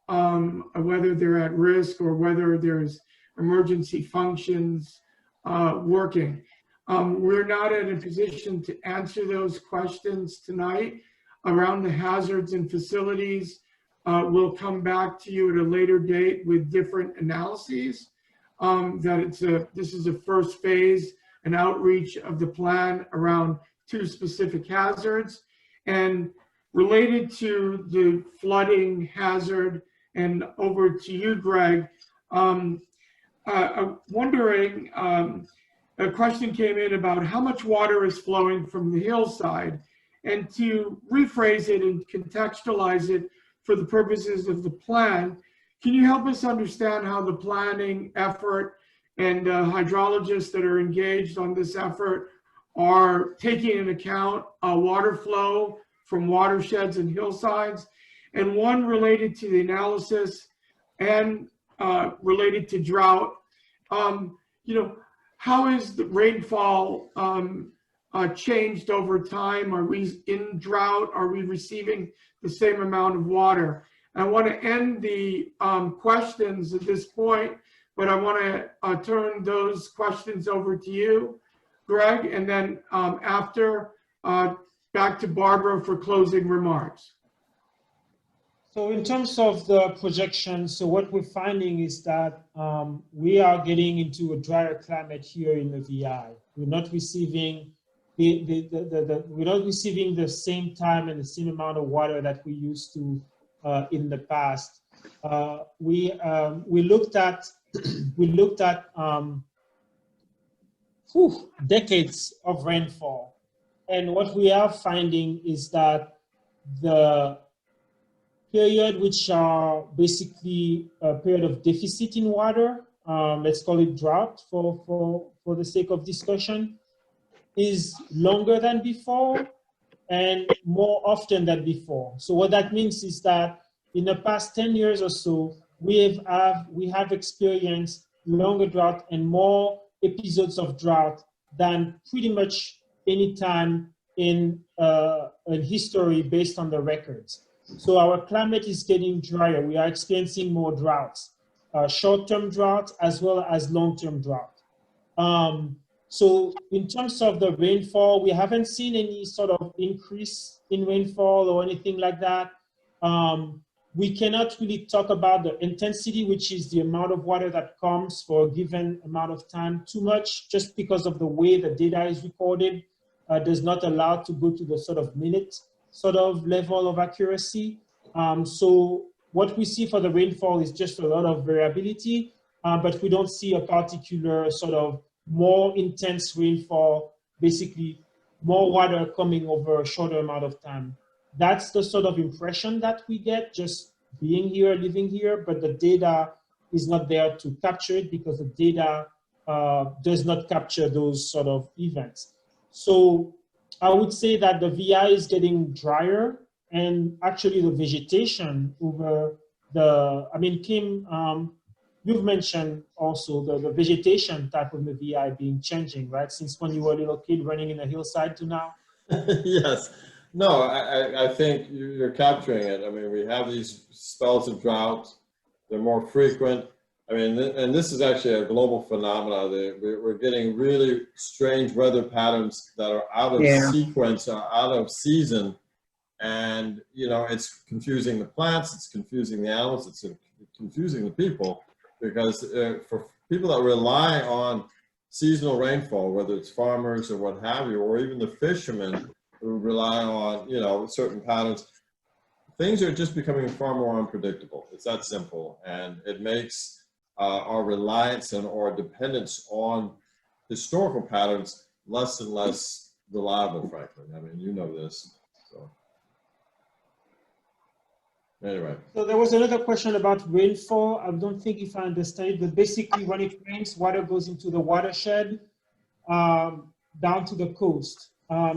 whether they're at risk or whether there's emergency functions working. We're not in a position to answer those questions tonight around the hazards and facilities. We'll come back to you at a later date with different analyses. This is a first phase, an outreach of the plan around 2 specific hazards. And related to the flooding hazard, and over to you, Greg, wondering, a question came in about how much water is flowing from the hillside, and to rephrase it and contextualize it for the purposes of the plan, can you help us understand how the planning effort and hydrologists that are engaged on this effort are taking into account water flow from watersheds and hillsides? And one related to the analysis and related to drought, you know, how is the rainfall changed over time? Are we in drought? Are we receiving the same amount of water? I want to end the questions at this point, but I want to turn those questions over to you, Greg, and then after, back to Barbara for closing remarks. So in terms of the projection, so what we're finding is that we are getting into a drier climate here in the VI. We're not receiving we're not receiving the same time and the same amount of water that we used to in the past. We looked at decades of rainfall, and what we are finding is that the period, which are basically a period of deficit in water, let's call it drought for the sake of discussion, is longer than before and more often than before. So what that means is that in the past 10 years or so, we have experienced longer drought and more episodes of drought than pretty much any time in history based on the records. So our climate is getting drier. We are experiencing more droughts, short-term drought as well as long-term drought. So in terms of the rainfall, we haven't seen any sort of increase in rainfall or anything like that. We cannot really talk about the intensity, which is the amount of water that comes for a given amount of time, too much, just because of the way the data is recorded. Does not allow to go to the sort of minute sort of level of accuracy. So what we see for the rainfall is just a lot of variability, but we don't see a particular sort of more intense rainfall, basically more water coming over a shorter amount of time. That's the sort of impression that we get just being here, living here, but the data is not there to capture it because the data does not capture those sort of events. So I would say that the VI is getting drier, and actually the vegetation over I mean, Kim, you've mentioned also the vegetation type of the VI being changing, right? Since when you were a little kid running in the hillside to now? Yes. No, I think you're capturing it. I mean, we have these spells of drought. They're more frequent. I mean, and this is actually a global phenomenon. We're getting really strange weather patterns that are out of sequence, are out of season. And, you know, it's confusing the plants, it's confusing the animals, it's confusing the people. Because for people that rely on seasonal rainfall, whether it's farmers or what have you, or even the fishermen who rely on, you know, certain patterns, things are just becoming far more unpredictable. It's that simple. And it makes our reliance and our dependence on historical patterns less and less reliable, frankly. I mean, you know this. So. Anyway. So there was another question about rainfall. I don't think if I understand it, but basically when it rains, water goes into the watershed down to the coast.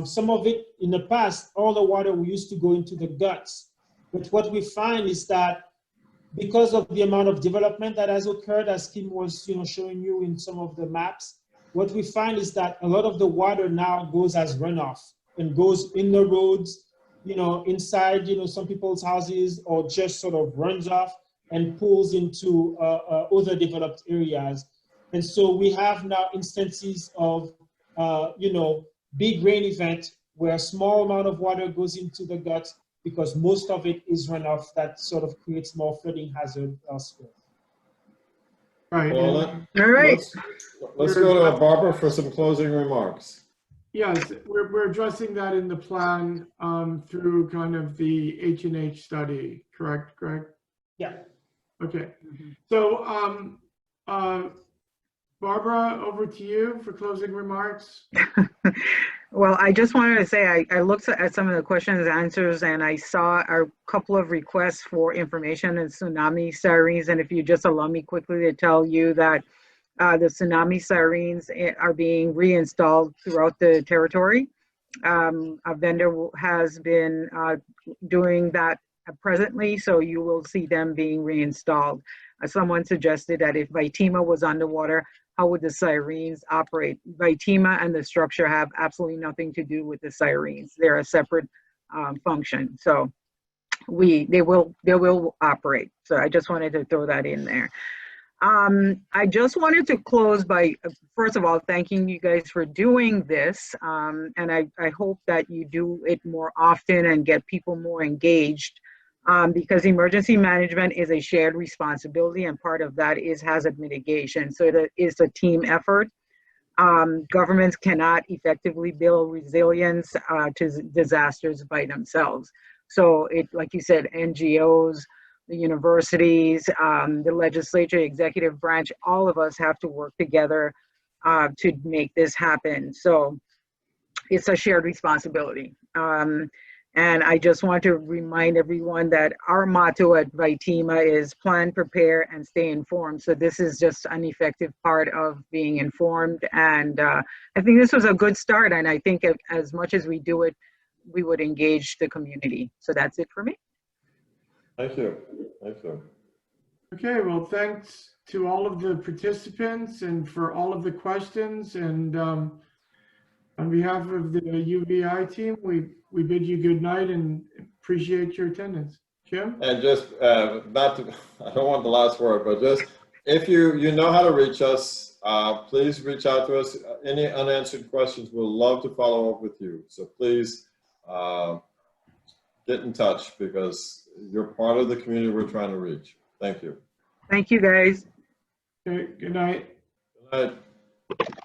Some of it in the past, all the water we used to go into the guts. But what we find is that because of the amount of development that has occurred, as Kim was showing you in some of the maps, what we find is that a lot of the water now goes as runoff and goes in the roads, inside, some people's houses, or just sort of runs off and pulls into other developed areas. And so we have now instances of, big rain event where a small amount of water goes into the guts because most of it is runoff that sort of creates more flooding hazard elsewhere. Right. Well, all right. Let's go to Barbara for some closing remarks. Yes, we're addressing that in the plan through kind of the H&H study, correct, Greg? Yeah. Okay. So, Barbara, over to you for closing remarks. Well, I just wanted to say I looked at some of the questions and answers, and I saw a couple of requests for information and tsunami sirens. And if you just allow me quickly to tell you that the tsunami sirens are being reinstalled throughout the territory. A vendor has been doing that presently, so you will see them being reinstalled. Someone suggested that if VITEMA was underwater, how would the sirens operate? VITEMA and the structure have absolutely nothing to do with the sirens. They're a separate function. So they will operate. So I just wanted to throw that in there. I just wanted to close by, first of all, thanking you guys for doing this. And I hope that you do it more often and get people more engaged, because emergency management is a shared responsibility, and part of that is hazard mitigation. So it is a team effort. Governments cannot effectively build resilience to disasters by themselves. So like you said, NGOs, the universities, the legislature, executive branch, all of us have to work together to make this happen. So it's a shared responsibility. And I just want to remind everyone that our motto at VITEMA is plan, prepare, and stay informed. So this is just an effective part of being informed. And I think this was a good start. And I think as much as we do it, we would engage the community. So that's it for me. Thank you. Thank you. Okay, well, thanks to all of the participants and for all of the questions. And on behalf of the UVI team, we bid you good night and appreciate your attendance. Jim? And just not to, I don't want the last word, but just if you know how to reach us, please reach out to us. Any unanswered questions, we'll love to follow up with you. So please get in touch because you're part of the community we're trying to reach. Thank you. Thank you, guys. Okay, good night. Good night.